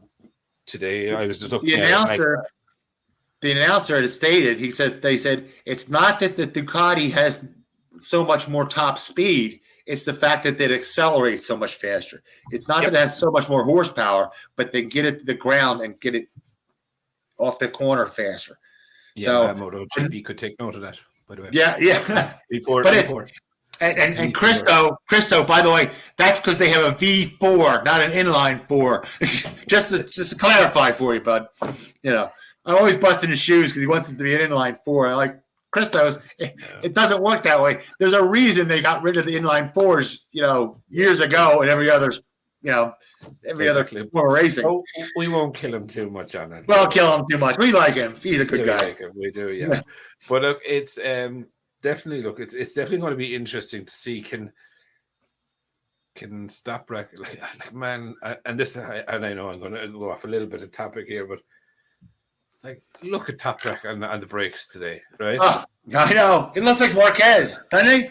today I was just looking the announcer had stated, they said it's not that the Ducati has so much more top speed, it's the fact that it accelerates so much faster. It's not that it has so much more horsepower, but they get it to the ground and get it off the corner faster. Yeah, MotoGP could take note of that, by the way. Yeah. Before. And Cristo, by the way, that's because they have a V4, not an inline 4. just to clarify for you, bud. You know, I'm always busting his shoes because he wants it to be an inline 4. I'm like, Cristo's, it doesn't work that way. There's a reason they got rid of the inline 4s, years ago, and every other form of racing. Oh, we won't kill him too much on it. We'll kill him too much. We like him. He's a good guy. Like him. We do, yeah. But look, it's definitely it's definitely going to be interesting to see can stop like man, and I know I'm going to go off a little bit of topic here, but like look at Top Track on the brakes today, right? Oh, I know it looks like Marquez, doesn't he?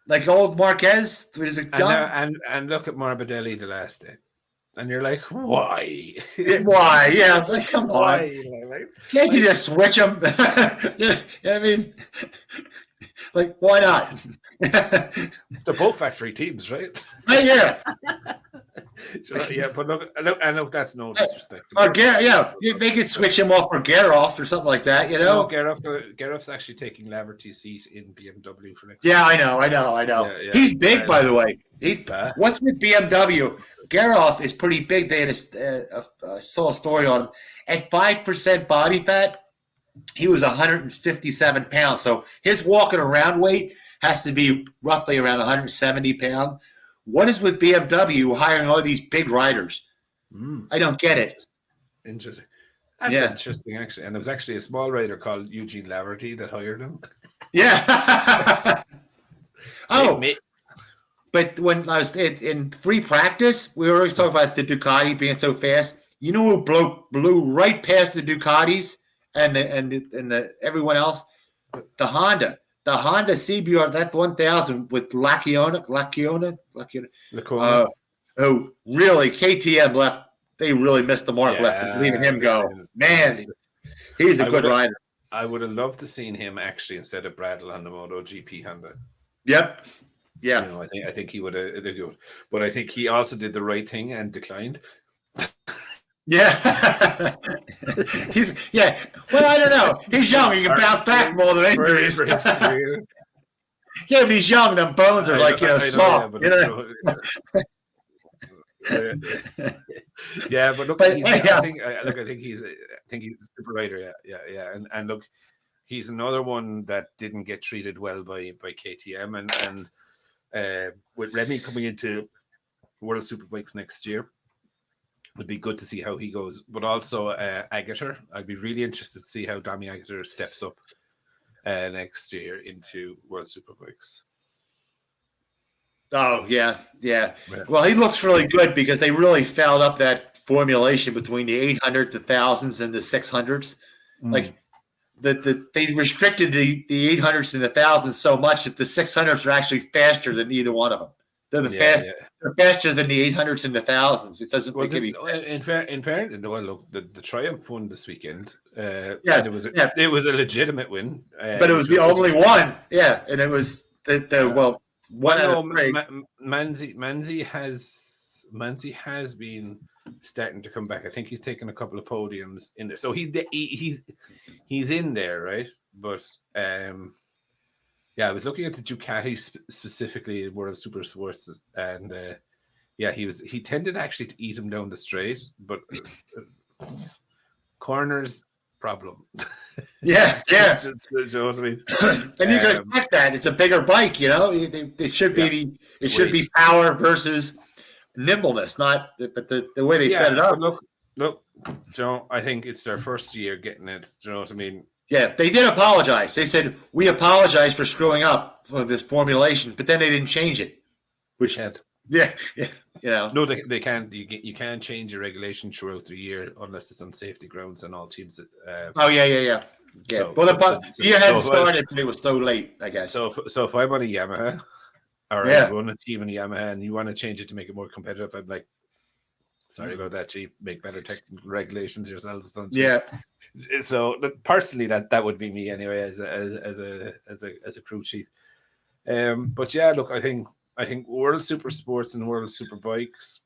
Like old Marquez. And look at Morbidelli the last day. And you're like, why? Why? Yeah, like, come on. Can't you just switch them? I mean, like, why not? They're both factory teams, right? Yeah. Yeah, but look, that's no disrespect. Or they could switch him off for Gerhoff or something like that, No, Gerhoff's actually taking Laverty's seat in BMW for next. Yeah, I know. Yeah. He's big, by the way. What's with BMW? Gerhoff is pretty big. They had saw a story on him. At 5% body fat, he was 157 pounds. So his walking around weight has to be roughly around 170 pounds. What is with BMW hiring all these big riders? I don't get it. Interesting. That's interesting, actually. And there was actually a small rider called Eugene Laverty that hired him. Yeah. But when I was in free practice, we were always talking about the Ducati being so fast. You know who blew right past the Ducatis and everyone else? The Honda CBR, that 1000 with Lacciona. Who really KTM left? They really missed the mark left leaving him go. Man, he's a good rider. I would have loved to seen him actually instead of Bradle on the MotoGP Honda. Yep. Yeah. I think he would have, but I think he also did the right thing and declined. Yeah. Well, I don't know. He's young. He can bounce back more than injuries. Yeah, but he's young. Them bones are soft. Yeah, but look, I think he's a super rider. Yeah. And look, he's another one that didn't get treated well by KTM, and with Remy coming into World Superbikes next year, would be good to see how he goes. But also Agater, I'd be really interested to see how Dami Agater steps up next year into World Superbikes. Oh, yeah. Well, he looks really good because they really fouled up that formulation between the 800, the 1000s, and the 600s. Like, they restricted the 800s and the 1000s so much that the 600s are actually faster than either one of them. They're faster than the 800s and the 1000s. It doesn't make any sense. In fairness, well, look, the Triumph won this weekend. And it was a legitimate win. But it was the only one. Yeah, and it was one out of three. Manzi has been starting to come back. I think he's taken a couple of podiums in there, so he's in there, right? But I was looking at the Ducati specifically in World Super Sports, and he tended actually to eat him down the straight, but corners problem. Yeah. You know what I mean? And you can expect that it's a bigger bike. It should be power versus nimbleness, but the way they set it up. Look, Joe, I think it's their first year getting it. Do you know what I mean? Yeah, they did apologize. They said, we apologize for screwing up for this formulation, but then they didn't change it. Which, No, they can't. You can't change your regulation throughout the year unless it's on safety grounds, and all teams. Yeah. Well, you had started, but it was so late, I guess. So if I'm on a Yamaha, or I run a team in a Yamaha, and you want to change it to make it more competitive, I'm like, sorry about that, Chief. Make better technical regulations yourselves, don't you? Yeah. So personally, that would be me anyway, as a crew chief. But yeah, look, I think World Super Sports and World Superbikes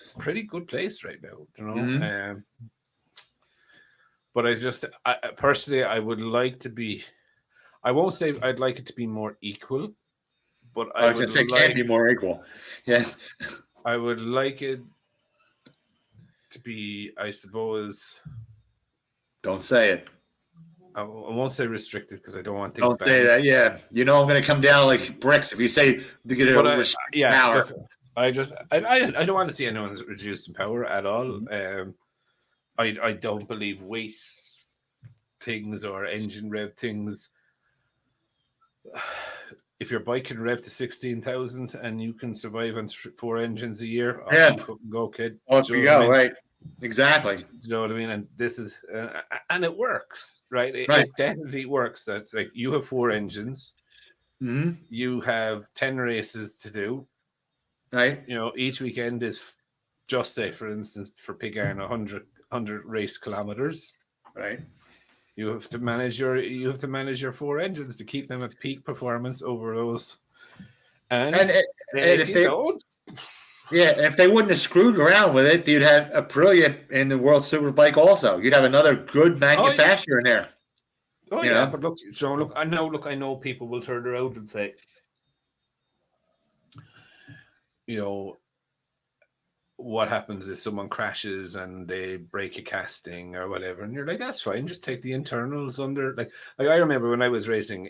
is a pretty good place right now, you know. Mm-hmm. But I personally, I would like to be. I won't say I'd like it to be more equal, but I would say it can be more equal. Yeah, I would like it to be, I suppose. Don't say it. I won't say restricted because I don't want things. Don't say that. Yeah, I'm going to come down like bricks if you say to get power. Look, I don't want to see anyone reduced in power at all. I don't believe weight things or engine rev things. If your bike can rev to 16,000 and you can survive on 4 engines a year, go, kid. Off you go, right? Exactly. Do you know what I mean? And this is, and it works, right? It definitely works. That's like you have 4 engines. Mm-hmm. You have 10 races to do. Right. Each weekend is just say, for instance, for Pig Iron, 100 race kilometers. Right. You have to manage your 4 engines to keep them at peak performance over those. And if you don't. Yeah, if they wouldn't have screwed around with it, you'd have Aprilia in the World Superbike also. You'd have another good manufacturer in there. Oh, yeah, but look, Sean, I know people will turn around and say, what happens if someone crashes and they break a casting or whatever? And you're like, that's fine, just take the internals under. Like I remember when I was racing,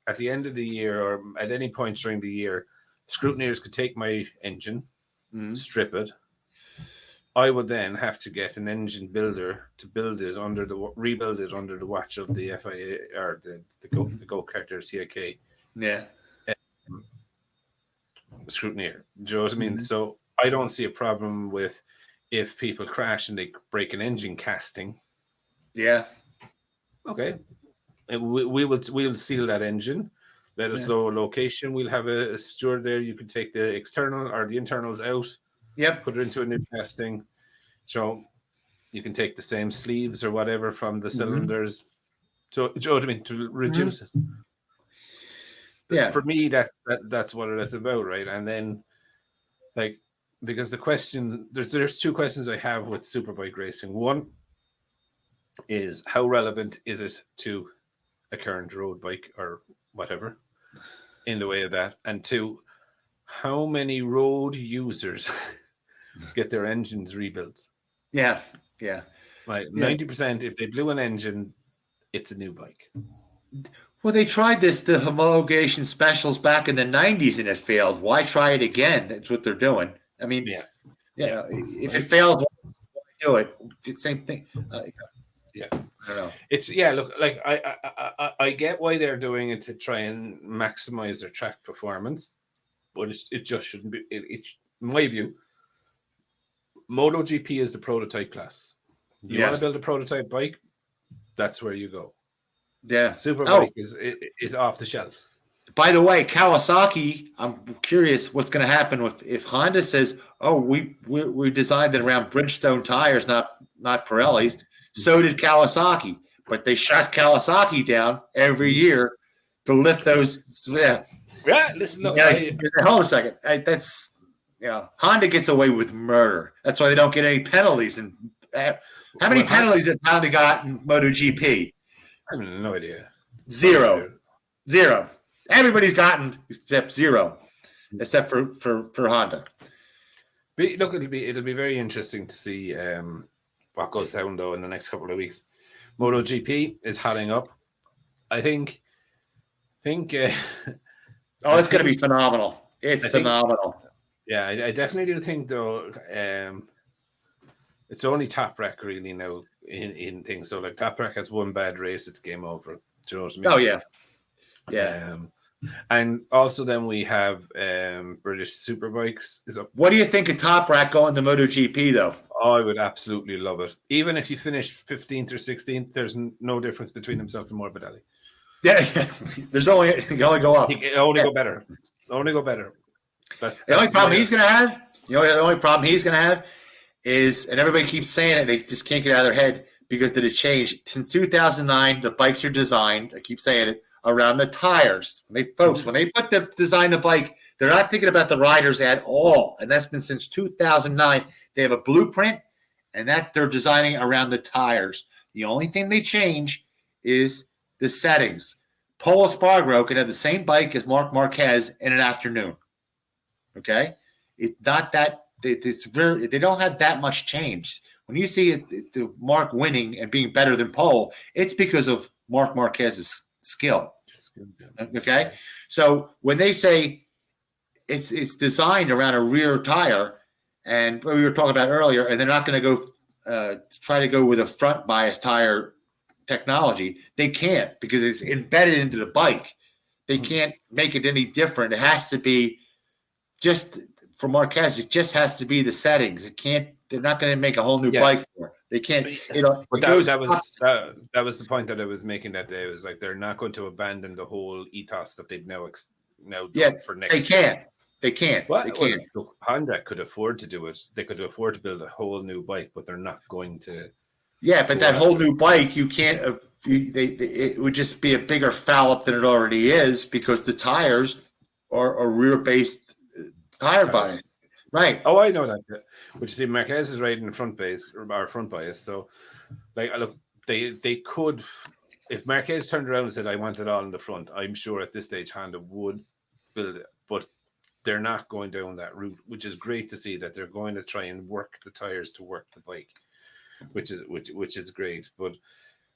at the end of the year or at any point during the year, scrutineers could take my engine, strip it. I would then have to get an engine builder to rebuild it under the watch of the FIA or the go-kart or CIK. Yeah. Scrutineer. Do you know what I mean? So I don't see a problem with if people crash and they break an engine casting. Yeah. Okay. We'll seal that engine. Let us know a location. We'll have a steward there. You can take the external or the internals out. Yep. Put it into a new casting. So you can take the same sleeves or whatever from the cylinders. So do you know what I mean? To reduce it. Yeah. For me, that's what it is about, right? And then, because the question, there's 2 questions I have with superbike racing. One is how relevant is it to a current road bike or whatever in the way of that? And 2, how many road users get their engines rebuilt? Yeah. Like 90%, if they blew an engine, it's a new bike. Well, they tried the homologation specials back in the 90s and it failed. Why try it again? That's what they're doing. I mean, if it fails, why do it? It's the same thing. Yeah. I don't know. Look, like I get why they're doing it to try and maximize their track performance, but it just shouldn't be. In my view, MotoGP is the prototype class. You want to build a prototype bike, that's where you go. Yeah, Superbike is off the shelf. By the way, Kawasaki, I'm curious what's going to happen if Honda says, "Oh, we designed it around Bridgestone tires, not Pirellis." So did Kawasaki, but they shut Kawasaki down every year to lift those. Yeah, listen, look. Hold on a second. That's Honda gets away with murder. That's why they don't get any penalties. And how many penalties have Honda got in MotoGP? I have no idea. Zero. Everybody's gotten except zero, except for Honda. Look, it'll be very interesting to see what goes down though in the next couple of weeks. MotoGP is hotting up. I think. It's going to be phenomenal. It's phenomenal. Yeah, I definitely do think though. It's only Top Rack really now in things. So like Top Rack has one bad race, it's game over. Do you know what I mean? Oh yeah. And also then we have British Superbikes is up. What do you think of Top Rack going to MotoGP though? Oh, I would absolutely love it. Even if you finish 15th or 16th, there's no difference between himself and Morbidelli. Yeah, there's only you only go up. Go better. Only go better. That's the only problem he's going to have. The only problem he's going to have is, and everybody keeps saying it, they just can't get out of their head because of the change. Since 2009, the bikes are designed, I keep saying it, around the tires. When they design the bike, they're not thinking about the riders at all. And that's been since 2009. They have a blueprint, and that they're designing around the tires. The only thing they change is the settings. Pol Espargaro can have the same bike as Marc Marquez in an afternoon. Okay? It's not that they don't have that much change. When you see the Mark winning and being better than Pole, it's because of Marc Marquez's skill. Okay, so when they say it's designed around a rear tire, and we were talking about earlier, and they're not going to go try to go with a front bias tire technology, they can't because it's embedded into the bike. They can't make it any different. It has to be just. For Marquez, it just has to be the settings. It can't. They're not going to make a whole new bike for it. They can't. But that was the point that I was making that day. It was like they're not going to abandon the whole ethos that they've now done for next. They can't. They can't. Well, they can't. Look, Honda could afford to do it. They could afford to build a whole new bike, but they're not going to. Yeah, but that whole new bike, you can't. It would just be a bigger foul up than it already is because the tires are rear based. Tire bias, right? Oh, I know that. But you see, Marquez is riding the front bias. So, like, look, they could, if Marquez turned around and said, "I want it all in the front," I'm sure at this stage Honda would build it, but they're not going down that route, which is great to see that they're going to try and work the tires to work the bike, which is great. But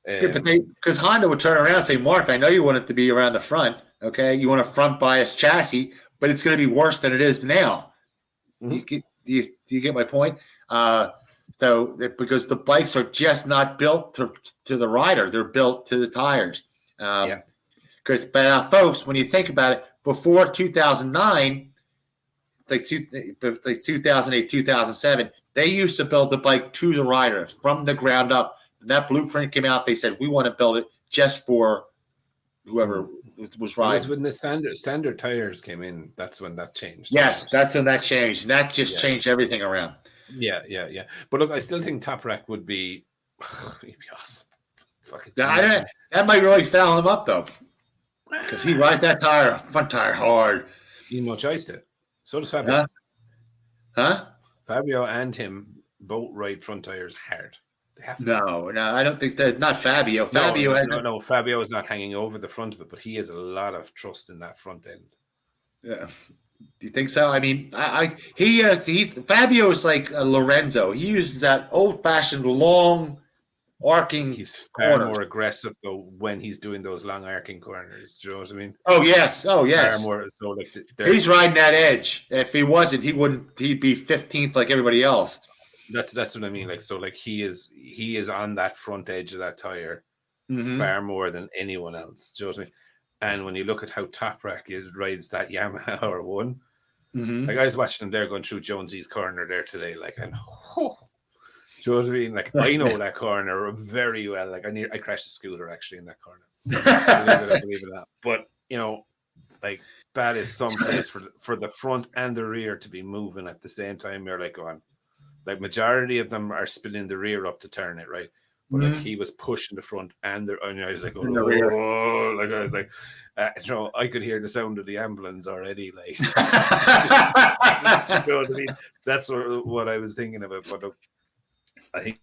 because Honda would turn around and say, "Mark, I know you want it to be around the front. Okay, you want a front bias chassis." But it's going to be worse than it is now. Mm-hmm. Do you get my point? Because the bikes are just not built to the rider; they're built to the tires. But folks, when you think about it, before 2009, like 2008, 2007, they used to build the bike to the rider from the ground up. When that blueprint came out, they said we want to build it just for whoever was riding. It was when the standard tires came in. That's when that changed. Yes, that's when that changed. And that just changed everything around. Yeah. But look, I still think Top Rack would be awesome. That might really foul him up though, because he rides that front tire hard. You no choice to. So does Fabio. Huh? Fabio and him both ride front tires hard. No, I don't think that. Not Fabio. No, Fabio is not hanging over the front of it, but he has a lot of trust in that front end. Yeah, do you think so? I mean, Fabio is like a Lorenzo. He uses that old-fashioned long arcing. He's far more aggressive though when he's doing those long arcing corners. Do you know what I mean? Oh yes, Far more so like he's riding that edge. If he wasn't, he wouldn't. He'd be 15th like everybody else. That's what I mean. Like so, like he is on that front edge of that tire far more than anyone else. Do you know what I mean? And when you look at how Toprak rides that Yamaha R1, like I was watching him there going through Jonesy's corner there today, like and. Do you know what I mean? Like I know that corner very well. Like I crashed a scooter actually in that corner. I believe in that. But you know, like that is some place for the front and the rear to be moving at the same time. You're like going, like majority of them are spinning the rear up to turn it right. But like he was pushing the front and I was like, oh, like I was like, you know, I could hear the sound of the ambulance already. Like, you know what I mean? That's what I was thinking about. But I think,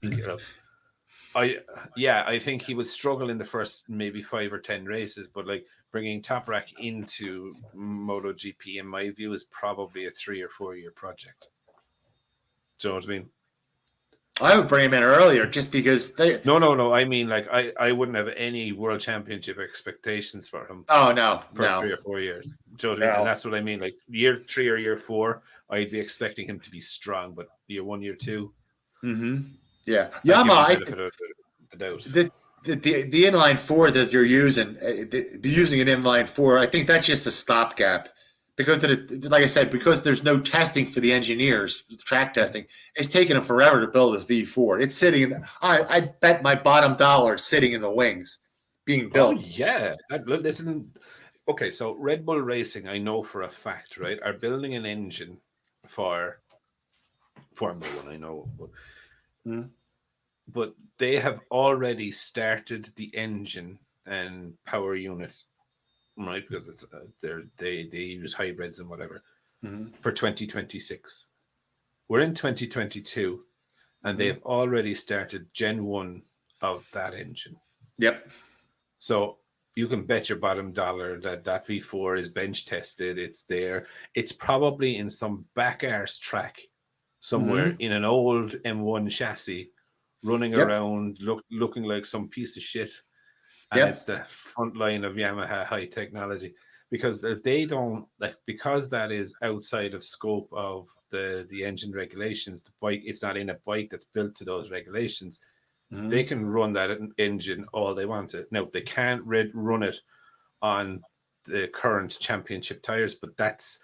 I think he would struggle in the first maybe 5 or 10 races, but like bringing Toprak into MotoGP, in my view, is probably a 3 or 4 year project. Do you know what I mean? I would bring him in earlier just because they. No. I mean, like I wouldn't have any world championship expectations for him. Oh no, for 3 or 4 years. Do you know what I mean? And that's what I mean. Like year 3 or year 4, I'd be expecting him to be strong, but year 1, year 2. Yeah, Yamaha. The inline 4 that you're using, using an inline 4, I think that's just a stopgap because, like I said, because there's no testing for the engineers, track testing. It's taking them forever to build this V4. It's sitting. I bet my bottom dollar it's sitting in the wings, being built. Oh yeah, listen. Okay, so Red Bull Racing, I know for a fact, right, are building an engine for Formula 1. I know. But they have already started the engine and power unit, right? Because it's they use hybrids and whatever for 2026. We're in 2022, and they've already started Gen 1 of that engine. Yep. So you can bet your bottom dollar that V4 is bench tested. It's there. It's probably in some back arse track somewhere in an old M1 chassis, running around looking like some piece of shit. And it's the front line of Yamaha high technology, because they don't because that is outside of scope of the engine regulations. The bike, it's not in a bike that's built to those regulations. They can run that engine all they want to. Now they can't run it on the current championship tires, but that's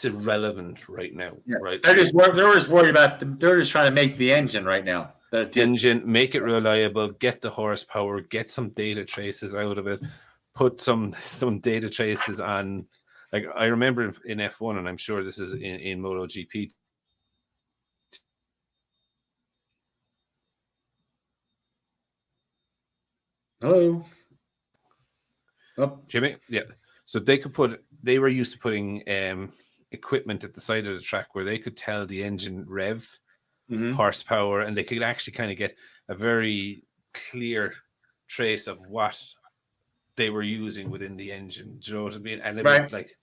irrelevant right now, right? They're just worried about they're just trying to make the engine right now. The engine, make it reliable, get the horsepower, get some data traces out of it, put some data traces on. Like I remember in F1, and I'm sure this is in MotoGP. Hello. Jimmy? Yeah. So they were used to putting equipment at the side of the track where they could tell the engine rev, horsepower, and they could actually kind of get a very clear trace of what they were using within the engine. Do you know what I mean? And it was like,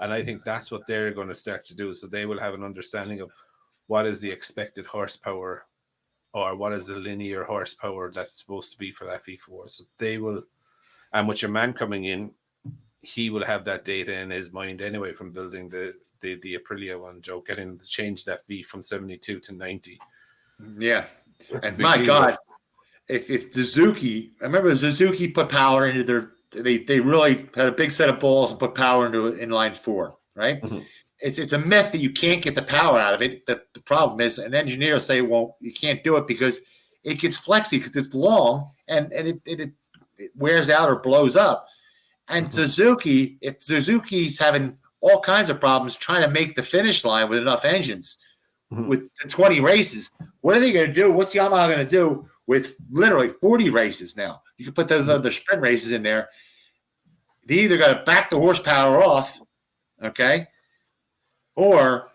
and I think that's what they're going to start to do. So they will have an understanding of what is the expected horsepower, or what is the linear horsepower that's supposed to be for that V4. So they will, and with your man coming in, he will have that data in his mind anyway from building the Aprilia one, Joe, getting to change that V from 72 to 90. Yeah. And my God, if Suzuki, I remember Suzuki put power into they really had a big set of balls and put power into inline 4, right? It's a myth that you can't get the power out of it. The problem is an engineer will say, well, you can't do it because it gets flexy because it's long and it wears out or blows up. And Suzuki, if Suzuki's having all kinds of problems trying to make the finish line with enough engines with the 20 races, what are they going to do? What's Yamaha going to do with literally 40 races now? You can put those other sprint races in there. They either got to back the horsepower off, okay, or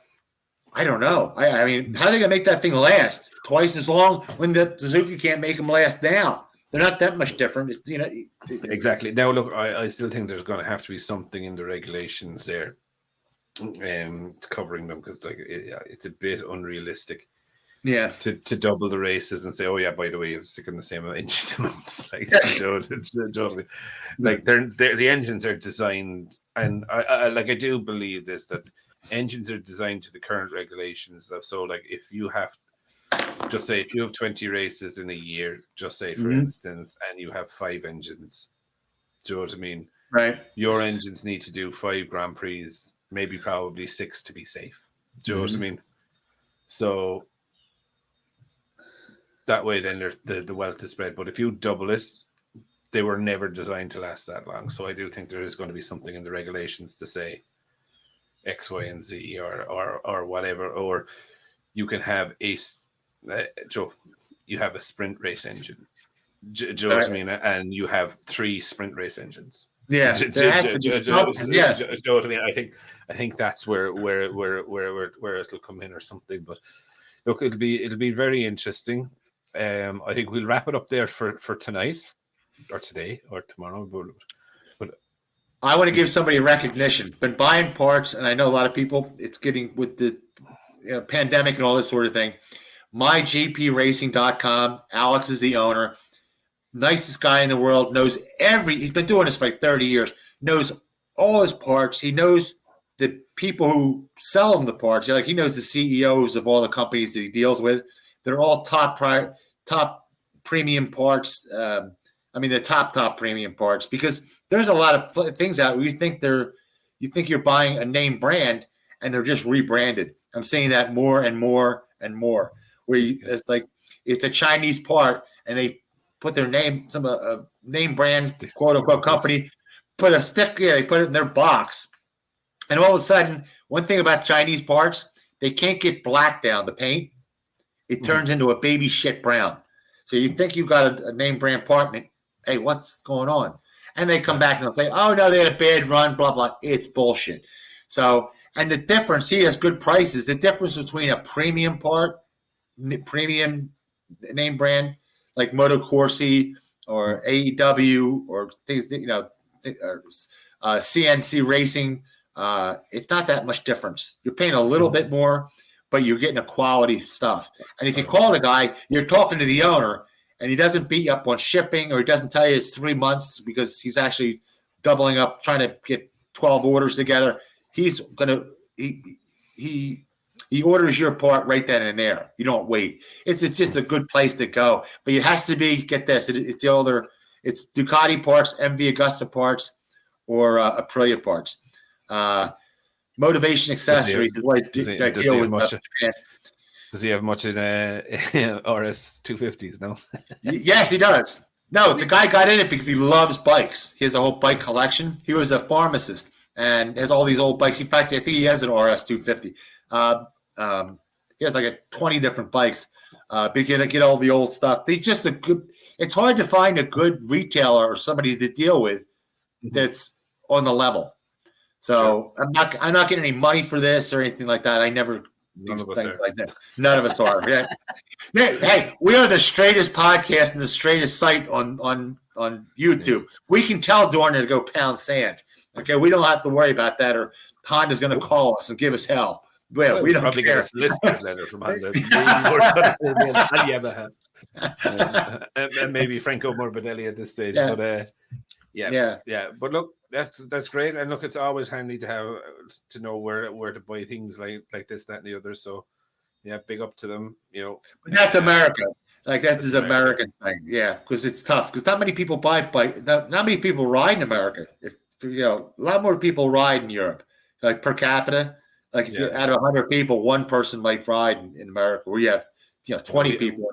I don't know. I mean, how are they going to make that thing last twice as long when the Suzuki can't make them last now? They're not that much different. It's, exactly. Now, look, I still think there's going to have to be something in the regulations there, covering them, because like it's a bit unrealistic. Yeah. To double the races and say, oh yeah, by the way, you're sticking the same engine amounts. Like, totally. Like the engines are designed, and I do believe this, that engines are designed to the current regulations. So like if you have 20 races in a year, just say for instance, and you have 5 engines, do you know what I mean? Right. Your engines need to do 5 Grand Prix, maybe probably 6 to be safe. Do you know what I mean? So that way, then the wealth is spread. But if you double it, they were never designed to last that long. So I do think there is going to be something in the regulations to say X, Y, and Z, or whatever. Or you can have Joe, you have a sprint race engine. Do you know what I mean? And you have 3 sprint race engines. Yeah, there has to be something. Yeah, do you know what I mean? I think that's where it'll come in or something. But look, it'll be very interesting. I think we'll wrap it up there for tonight, or today, or tomorrow. But I want to give somebody recognition. Been buying parts, and I know a lot of people. It's getting with the pandemic and all this sort of thing. MyGPRacing.com. Alex is the owner. Nicest guy in the world. Knows he's been doing this for like 30 years. Knows all his parts. He knows the people who sell him the parts. Like he knows the CEOs of all the companies that he deals with. They're all top premium parts. The top premium parts, because there's a lot of things out where you think you're buying a name brand and they're just rebranded. I'm seeing that more and more and more. It's like it's a Chinese part and they put their name, a name brand, quote unquote company, put a stick. Yeah, they put it in their box, and all of a sudden, one thing about Chinese parts, they can't get black down the paint. It turns into a baby shit brown. So you think you got a name brand part, and hey, what's going on? And they come back and they'll say, oh no, they had a bad run, blah blah. It's bullshit. So, and the difference, he has good prices. The difference between a premium part, premium name brand like Moto Corsi or AEW or things, CNC Racing, it's not that much difference. You're paying a little bit more, but you're getting a quality stuff. And if you call the guy, you're talking to the owner, and he doesn't beat you up on shipping, or he doesn't tell you it's 3 months because he's actually doubling up, trying to get 12 orders together. He's gonna he orders your part right then and there. You don't wait. It's just a good place to go. But it has to be, get this, it's Ducati parts, MV Agusta parts, or Aprilia parts. Motivation accessories is what I deal with. Does he have much in RS 250s? No. Yes, he does. No, the guy got in it because he loves bikes. He has a whole bike collection. He was a pharmacist and has all these old bikes. In fact, I think he has an RS 250. He has like 20 different bikes. Get all the old stuff. He's just it's hard to find a good retailer or somebody to deal with that's on the level. So sure. I'm not getting any money for this or anything like that. I never do things like that. None of us are. Yeah. Hey, we are the straightest podcast and the straightest site on YouTube. We can tell Dorner to go pound sand. Okay, we don't have to worry about that, or Honda's going to call us and give us hell. Well, we don't probably care. Get a solicitor's letter from Honda. More ever have. And maybe Franco Morbidelli at this stage. Yeah. But yeah. But look, that's great. And look, it's always handy to know where to buy things like this, that, and the other. So yeah, big up to them. But that's America. Like that's an American thing. Yeah, because it's tough. Because not many people buy bike. Not many people ride in America. A lot more people ride in Europe, like per capita. Like if you're out of 100 people, one person might ride in America. Where you have 20 people.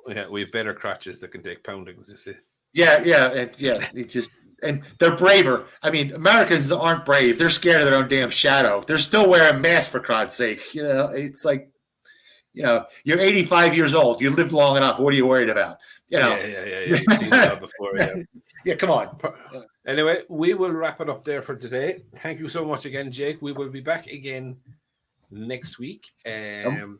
Yeah, we have better crotches that can take poundings. You see. And they're braver. I mean, Americans aren't brave. They're scared of their own damn shadow. They're still wearing masks, for God's sake. It's like, you're 85 years old. You lived long enough. What are you worried about? Yeah. You've seen that before. Yeah. Yeah, come on. Anyway, we will wrap it up there for today. Thank you so much again, Jake. We will be back again next week. And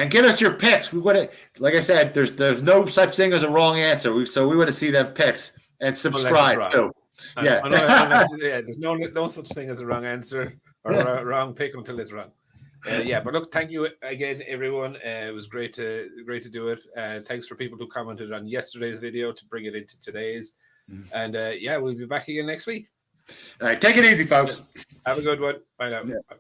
give us your picks. We want to, like I said, there's no such thing as a wrong answer. So we want to see them picks and subscribe too. There's no such thing as a wrong answer or a wrong pick until it's wrong. But look, thank you again, everyone. It was great to do it. Thanks for people who commented on yesterday's video to bring it into today's. And we'll be back again next week. All right, take it easy, folks. Have a good one. Bye now. Yeah.